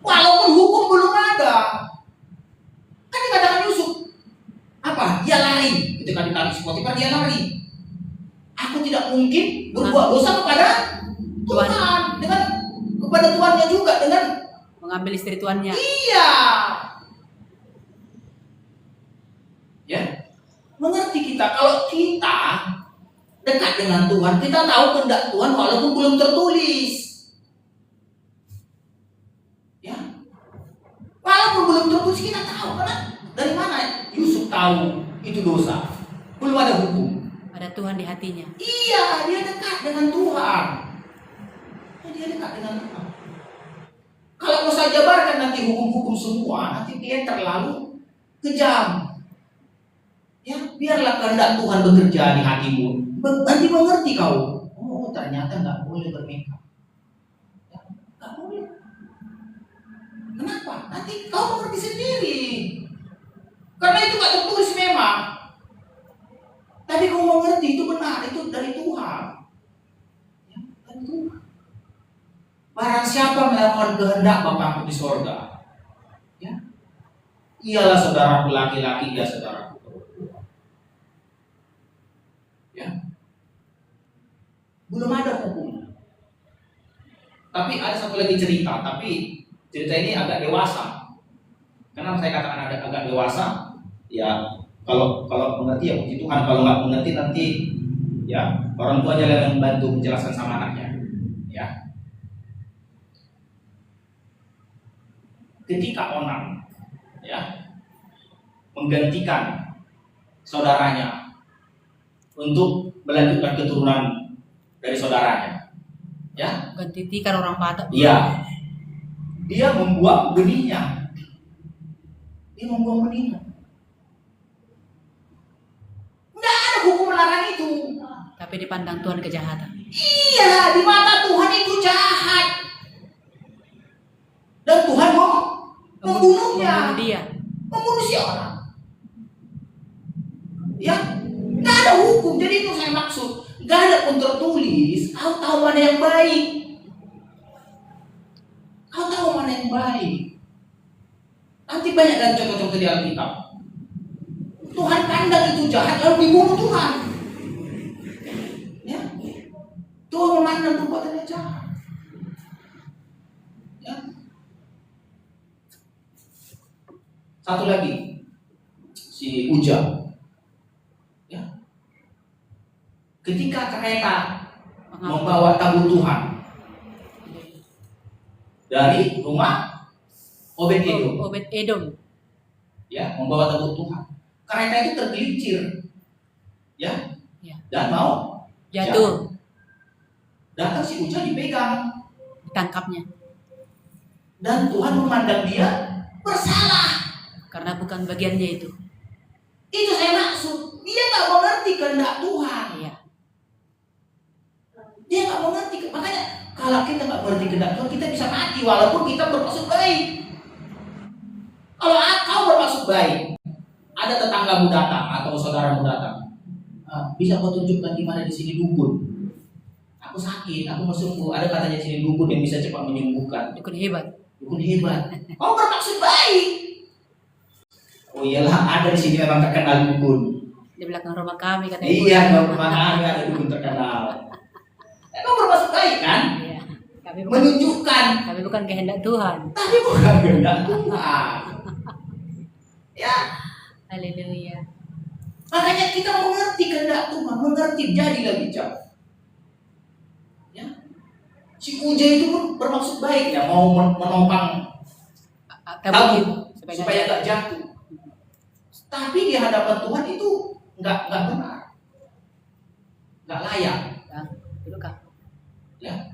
Walaupun hukum belum ada. Kan dikatakan Yusuf, apa? Dia lari. Ketika ditarik Potifar, dia lari. Aku tidak mungkin berbuat dosa kepada Tuhan. Dengan kepada Tuhannya juga dengan Mengambil istri tuannya. iya. Ya, mengerti kita kalau kita dekat dengan Tuhan, kita tahu kehendak Tuhan walaupun belum tertulis. Ya, walaupun belum tertulis kita tahu karena dari mana Yusuf tahu itu dosa? Belum ada hukum. Ada Tuhan di hatinya. Iya, dia dekat dengan Tuhan. Dia dekat dengan Tuhan. Kalau mau saya jabarkan nanti hukum-hukum semua, nanti dia terlalu kejam. Ya, biarlah kehendak Tuhan bekerja di hatimu. Nanti mengerti kau. Oh, ternyata nggak boleh bermekap. Ya, nggak boleh. Kenapa? Nanti kau mengerti sendiri. Karena itu nggak tertulis memang. Tapi kau mengerti itu benar, itu dari Tuhan. Ya, dari Tuhan. Barang siapa melakukan kehendak Bapakku di sorga, ya, ialah saudaraku laki-laki, dia saudaraku perempuan. Ya, belum ada hukum. Tapi ada satu lagi cerita, tapi cerita ini agak dewasa. Kenapa saya katakan agak dewasa? Ya, kalau mengerti ya puji Tuhan, kalau nggak mengerti nanti ya orang tua aja yang membantu menjelaskan sama anaknya. Ya. Ketika Onan ya menggantikan saudaranya untuk melanjutkan keturunan dari saudaranya, ya, Gantikan orang Batak. iya, dia membuang benihnya, nggak ada hukum melarang itu. Tapi dipandang Tuhan kejahatan. Iya, di mata Tuhan itu jahat. Dan Tuhan mau membunuhnya. Membunuh dia. Membunuh si orang. Ya, nggak ada hukum. Jadi itu saya maksud, nggak ada pun tertulis baik. Kau tahu mana yang baik. Nanti banyak dari contoh-contoh di Alkitab. Tuhan pandang itu jahat lalu dibunuh Tuhan. Ya. Tuhan memandang perbuatannya jahat. Ya. Satu lagi, si Uja. Ya. Ketika kereta membawa tabut Tuhan dari rumah Obed-Edom, Obed-Edom. ya, membawa tabut Tuhan. Kereta itu tergelincir, ya, Ya. dan mau Jatuh. datang si Uja dipegang, Ditangkapnya. dan Tuhan memandang dia bersalah. Karena bukan bagiannya itu. Itu saya maksud, dia nggak mengerti kehendak Tuhan. Iya. Dia nggak mengerti, makanya kalau kita nggak mengerti kehendak Tuhan, kita bisa mati walaupun kita bermaksud baik. Kalau kau bermaksud baik, ada tetanggamu datang atau saudaramu datang, bisa kau tunjukkan di mana di sini dukun? Aku sakit, aku mau sembuh. Ada katanya di sini dukun yang bisa cepat menyembuhkan. Dukun hebat. Dukun hebat. Kau bermaksud baik. Oh iyalah, ada di sini memang terkenal dukun. Di belakang rumah kami katanya. Iya, di rumah kami ada dukun terkenal. Kau bermaksud baik kan? Iya. Kami bukan, Menunjukkan, kami bukan kehendak Tuhan. tapi bukan kehendak Tuhan. Ya, Haleluya. makanya kita mengerti kehendak Tuhan, mengerti jadilah bijak. Ya, si Uja itu pun bermaksud baik ya, mau menopang Tabut supaya nggak jatuh. Tapi di hadapan Tuhan itu nggak benar, nggak layak. Dulu kak. Ya.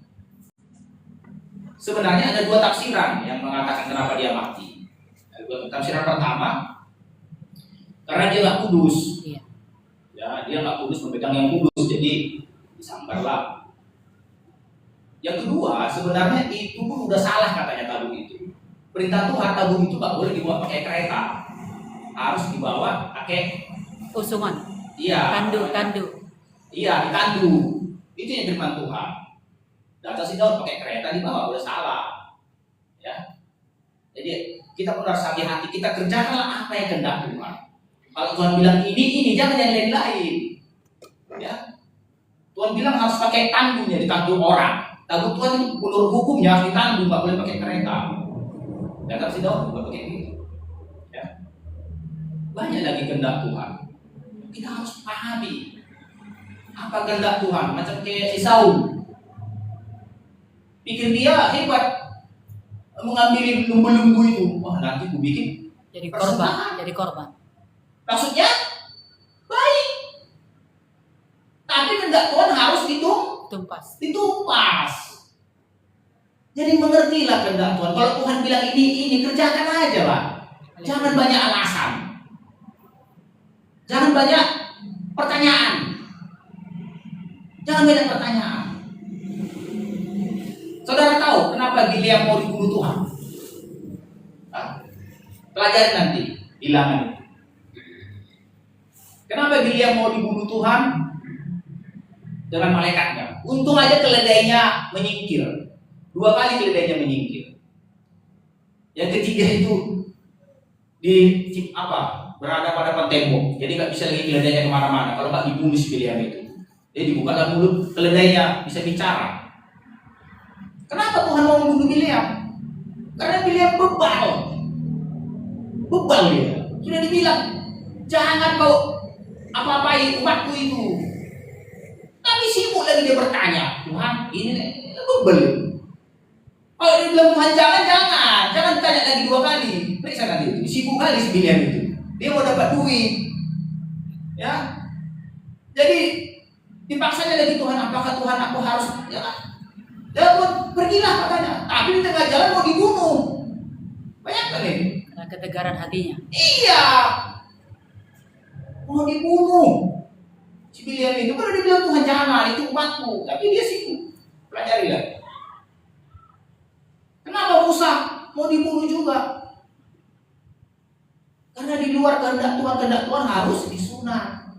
Sebenarnya ada dua tafsiran yang mengatakan kenapa dia mati. Tafsiran pertama, karena dia nggak kudus. Iya. Ya, dia nggak kudus, memegang yang kudus, jadi disambarlah. Yang kedua, sebenarnya itu pun udah salah katanya tabut itu. Perintah Tuhan, tabut itu nggak boleh dibawa pakai kereta, harus dibawa pakai Usungan. iya Tandu. iya ditandu. Itu yang firman Tuhan. Datang si Daud pakai kereta dibawa, udah salah. Ya, jadi kita pun harus hati-hati, kita kerjakanlah apa yang kehendak Tuhan. Kalau Tuhan bilang ini jangan yang lain-lain. Ya, Tuhan bilang harus pakai tandunya, ditandu orang. Tabut Tuhan itu menurut hukumnya harus ditandu, nggak boleh pakai kereta. Datang si Daud juga pakai gitu. Ya, banyak lagi kehendak Tuhan. Kita harus pahami apa kehendak Tuhan. Macam kayak si Saul, pikir dia hebat mengambil lumbu-lumbu itu. Wah, nanti gue bikin Jadi persembahan. korban. Jadi korban. Maksudnya baik, tapi kehendak Tuhan harus ditumpas. Jadi mengertilah kehendak Tuhan. Kalau Tuhan bilang ini kerjakan aja lah. Jangan banyak alasan. Jangan banyak pertanyaan. Saudara tahu kenapa Gilead mau dibunuh Tuhan? Pelajari nanti bilangan itu. Kenapa Gilead mau dibunuh Tuhan dengan malaikatnya? Untung aja keledainya menyingkir. 2 kali keledainya menyingkir. Yang ketiga itu berada pada tembok. Jadi nggak bisa lagi keledainya kemana-mana. Kalau nggak dibunuh si Gilead itu. Jadi dibuka mulut keledainya bisa bicara. Kenapa Tuhan mau membunuh Bileam? Karena Bileam bebal dia. Sudah dibilang jangan kau apa-apai umatku itu. Tapi sibuk lagi dia bertanya, Tuhan ini bebal. Kalau dia bilang Tuhan jangan tanya lagi 2 kali. Periksa nanti itu. Sibuk kali si Bileam itu. Dia mau dapat duit. Ya. Jadi dipaksanya lagi Tuhan, apakah Tuhan aku harus ya kan? Ya pun pergilah katanya, tapi di tengah jalan mau dibunuh. Bayangkan ini. Karena ketegaran hatinya. Iya, mau dibunuh. Si Bileam itu baru dibilang Tuhan jangan, itu umatku, tapi dia sibuk. Pelajari lah. Kenapa Musa mau dibunuh juga? Karena di luar kehendak Tuhan harus disunat.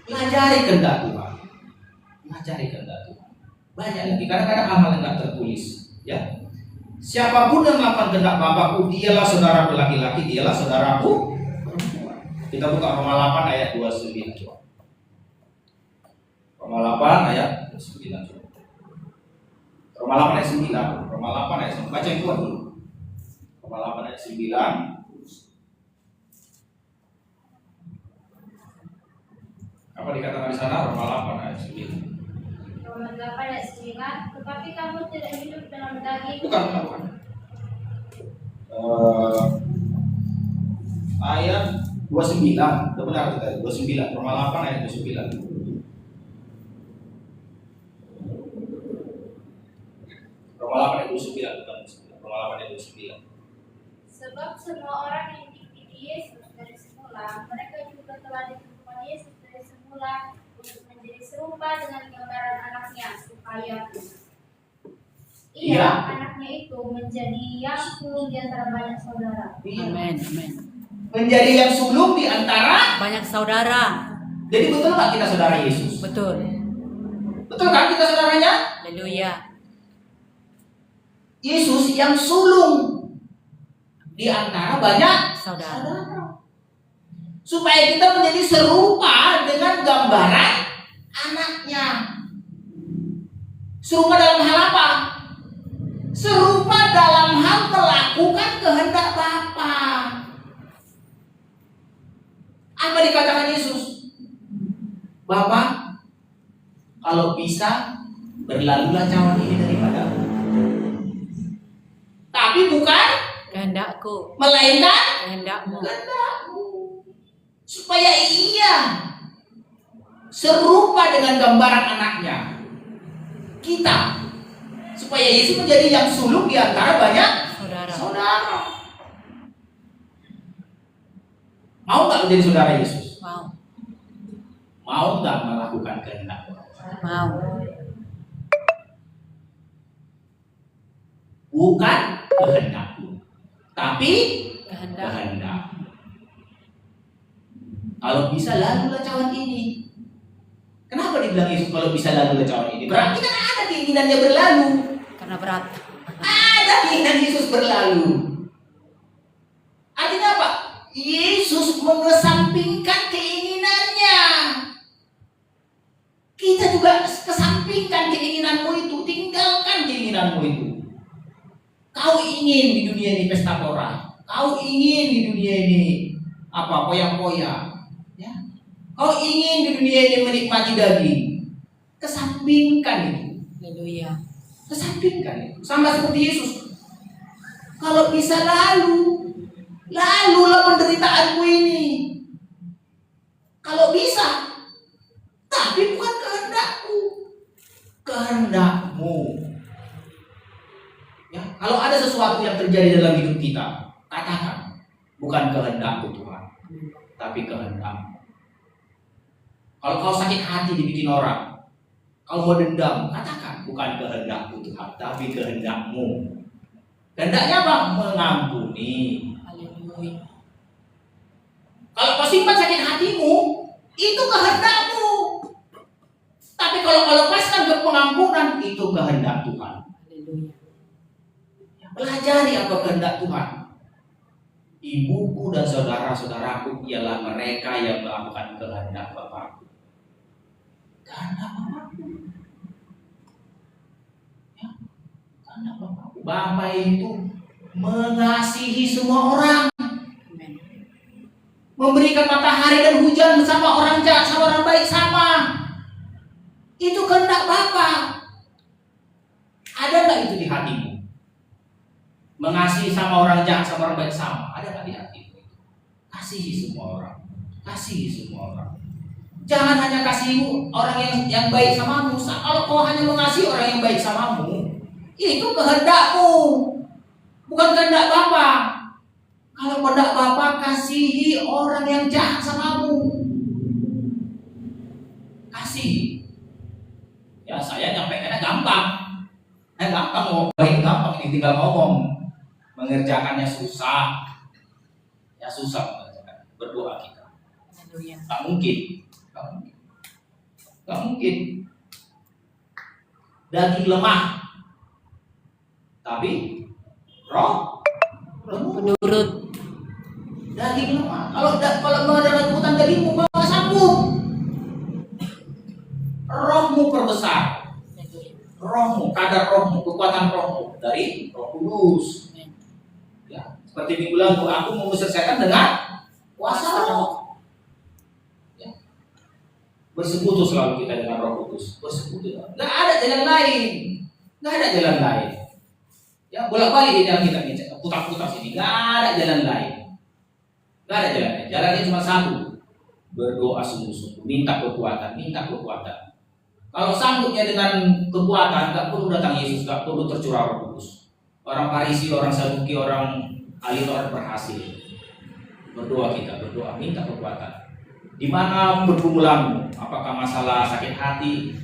Pelajari kehendak Tuhan. Banyak lagi. Kadang-kadang hal-hal yang nggak tertulis. Ya. Siapapun yang melakukan kehendak Bapakku, dialah saudaraku laki-laki, dialah saudaraku perempuan. Kita buka Roma 8 ayat 29. Coba. Roma 8 ayat 29. Coba. Roma 8 ayat 9. Roma 8 ayat 9. Baca yang kuat dulu. Roma 8 ayat 9. Apa dikatakan di sana? Roma 8 ayat 9. Roma 8 ayat 9, tetapi kamu tidak hidup dalam daging. Bukan. Ayat 29. Itu benar kita. 29. Roma 8 ayat 29. Roma 8 ayat 29. Bukan 29. Roma 8 ayat 29. Sebab semua orang yang diikuti Yesus dari semula, mereka juga telah ditentukan Yesus dari semula untuk menjadi serupa dengan gambaran anaknya, supaya Iya. anaknya itu menjadi yang sulung di antara banyak saudara. Amin. Amin. Menjadi yang sulung di antara. Banyak saudara. Jadi betul nggak kita saudara Yesus? Betul. Betul kan kita saudaranya? Haleluya. Yesus yang sulung di antara banyak Saudara. supaya kita menjadi serupa dengan gambaran anaknya. Serupa dalam hal apa? Serupa dalam hal melakukan kehendak Bapa. Apa dikatakan Yesus? Bapa, kalau bisa berlalulah cawan ini daripadaku. Tapi bukan Kehendakku. melainkan Kehendakmu. kehendakmu. Supaya ia serupa dengan gambaran anaknya. Kita. Supaya Yesus menjadi yang sulung di antara banyak Saudara. saudara. Mau nggak menjadi saudara Yesus? Mau. Mau nggak melakukan kehendak? Mau. Bukan kehendakku, tapi Kehendak. kehendak. Kalau bisa lalulah cawan ini. Kenapa dibilang Yesus kalau bisa lalulah cawan ini? Berarti kan ada keinginannya berlalu. Karena berat. Ada keinginan Yesus berlalu. Artinya apa? Yesus mengesampingkan keinginannya. Kita juga kesampingkan keinginanmu itu, tinggalkan keinginanmu itu. Kau ingin di dunia ini pesta pora, kau ingin di dunia ini apa poya-poya, ya? Kau ingin di dunia ini menikmati daging, kesampingkan itu. Haleluya. Kesampingkan itu. Sama seperti Yesus. Kalau bisa lalulah penderitaanku ini. Kalau bisa, tapi bukan kehendakku, kehendakmu. Ya, kalau ada sesuatu yang terjadi dalam hidup kita, katakan bukan kehendakku Tuhan, tapi kehendakmu. Kalau kau sakit hati dibikin orang, kau mau dendam, katakan bukan kehendakku Tuhan, tapi kehendakmu. Kehendaknya apa? Mengampuni. Haleluya. Kalau kau simpan sakit hatimu, itu kehendakmu. Tapi kalau kau lepaskan ke pengampunan, itu kehendak Tuhan. Haleluya. Pelajari apa kehendak Tuhan. Ibuku dan saudara-saudaraku ialah mereka yang melakukan kehendak Bapakku. Kehendak Bapakku. Ya, kehendak Bapakku. Bapa itu mengasihi semua orang. Amin. Memberikan matahari dan hujan sama orang jahat, sama orang baik sama. Itu kehendak Bapa. Ada nggak itu di hatimu? Mengasihi sama orang jahat, sama orang baik sama. Ada nggak di hatimu? Kasihi semua orang. Kasihi semua orang. Jangan hanya kasihi orang yang baik samamu. Kalau kau hanya mengasihi orang yang baik samamu, itu kehendakmu, bukan kehendak Bapa. Kalau kehendak Bapa, kasihi orang yang jahat samamu. Kasih. Ya saya nyampaikannya gampang. Gampang ngomong, gampang ini tinggal ngomong. Mengerjakannya susah. Ya susah mengerjakan. Berdoa kita. Haleluya. Gak mungkin. Gak mungkin. daging lemah, tapi roh Penurut. daging lemah. Kalau mengadakan kebutuhan dagingmu nggak sanggup. Rohmu perbesar, kadar rohmu, kekuatan rohmu dari Roh Kudus. Ya, seperti minggu lalu aku mau menyelesaikan dengan kuasa roh. Ya. Bersekutu selalu kita dengan Roh Kudus. Bersekutu. Nggak ada jalan lain. Ya, bolak-balik di dalam kita ini, putar-putar sini. Nggak ada jalan lain. Jalannya cuma satu. Berdoa sungguh-sungguh, minta kekuatan. Kalau sanggupnya dengan kekuatan, nggak perlu datang Yesus, nggak perlu tercurah Roh Kudus. Orang Farisi, orang Saduki, orang ahli Taurat berhasil. Berdoa, minta kekuatan. Di mana pergumulanmu? Apakah masalah sakit hati?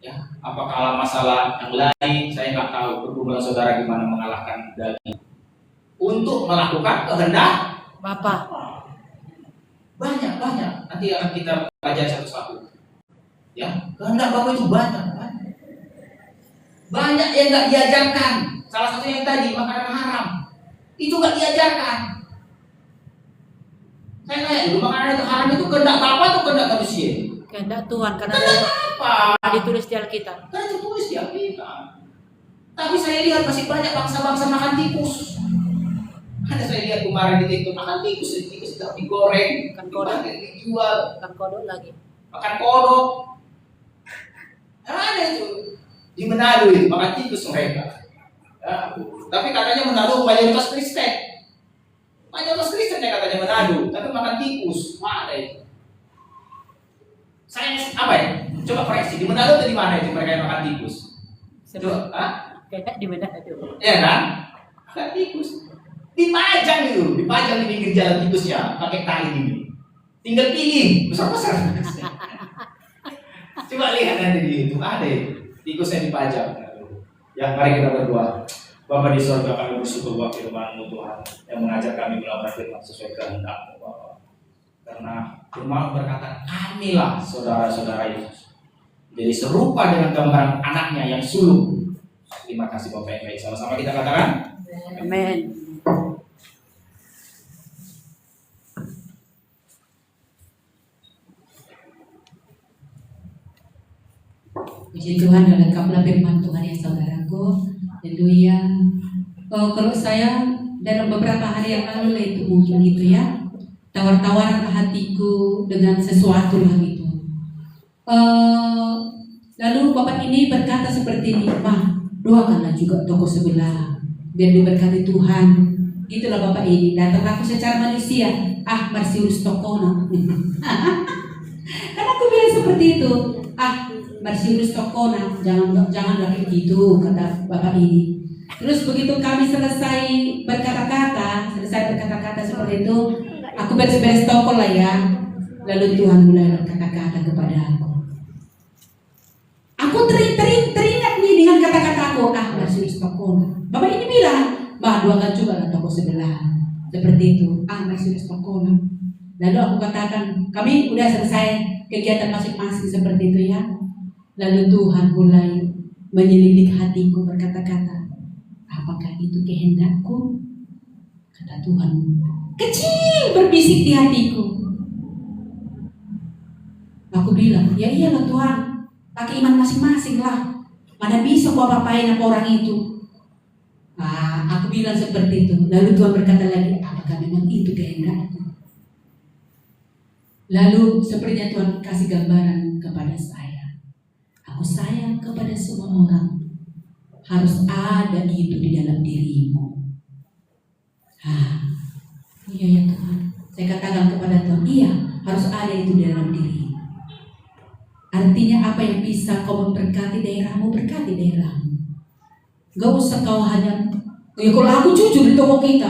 Ya, apakah masalah yang lain? Saya nggak tahu. Pergumulan saudara gimana mengalahkan daging untuk melakukan kehendak Bapa. banyak. Nanti akan kita pelajari satu-satu. Ya, kehendak Bapa itu banyak. Banyak yang nggak diajarkan. Salah satunya yang tadi makanan haram itu nggak diajarkan. Saya nanya dulu, makanan itu haram itu kehendak Bapa atau kehendak manusia? Kehendak Tuhan karena Apa? ditulis di Alkitab. Karena ditulis di Alkitab. Tapi saya lihat masih banyak bangsa-bangsa makan tikus. Ada saya lihat kemarin di TikTok makan tikus tidak digoreng, Makan kodok. dijual, Kan kodok lagi. makan kodok. Ada itu di Manado itu makan tikus mereka. Ya, tapi katanya Manado mayoritas Kristen. Mayoritas Kristen ya katanya Manado, tapi makan tikus. Mana itu? Saya apa ya? Coba koreksi di Manado atau di mana itu mereka yang makan tikus? Coba, Kayak di mana itu? ya kan? Makan tikus. Dipajang di pinggir jalan tikusnya pakai tali ini. Tinggal pilih besar-besar. Coba lihat nanti di itu ada itu tikusnya dipajang. Ya, mari kita berdoa. Bapa di surga, kami bersyukur buat firman-Mu Tuhan yang mengajar kami melakukan firman sesuai kehendak-Mu Bapa. Karena firman berkata, kamilah saudara-saudara Yesus. Jadi serupa dengan gambaran anaknya yang sulung. Terima kasih Bapak yang baik. Sama-sama kita katakan. Amin. Puji Tuhan, lengkaplah firman Tuhan ya saudaraku. Haleluya. Kalau saya dalam beberapa hari yang lalu itu mungkin itu ya, tawar-tawaran hatiku dengan sesuatu lah gitu. Lalu Bapak ini berkata seperti ini, "Mah, doakanlah juga toko sebelah biar diberkati Tuhan." Itulah Bapak ini. Datang aku secara manusia, Marsiulus Tokona. Karena aku bilang seperti itu, Marsiulus Tokona, jangan begitu, kata Bapak ini. Terus begitu kami selesai berkata-kata seperti itu, aku beres-beres toko lah ya. Lalu Tuhan mulai berkata-kata kepada aku. Aku teringat nih dengan kata-kataku, Marsiulus Tokona. Bapak ini bilang, doakan juga lah toko sebelah. Seperti itu, Marsiulus Tokona. Lalu aku katakan, kami udah selesai kegiatan masing-masing seperti itu ya. Lalu Tuhan mulai menyelidik hatiku berkata-kata, apakah itu kehendakku? Kata Tuhan, kecil berbisik di hatiku. Aku bilang, ya iyalah Tuhan, pakai iman masing-masing lah. Mana bisa kau apa-apain apa orang itu? Aku bilang seperti itu. Lalu Tuhan berkata lagi, apakah memang itu kehendakku? Lalu sepertinya Tuhan kasih gambaran kepada saya. Aku sayang kepada semua orang. Harus ada itu di dalam dirimu. Iya ya Tuhan. Saya katakan kepada Tuhan, iya harus ada itu di dalam dirimu. Artinya apa yang bisa kau memberkati daerahmu, berkati daerahmu. Gak usah kau hanya, kalau aku jujur di toko kita,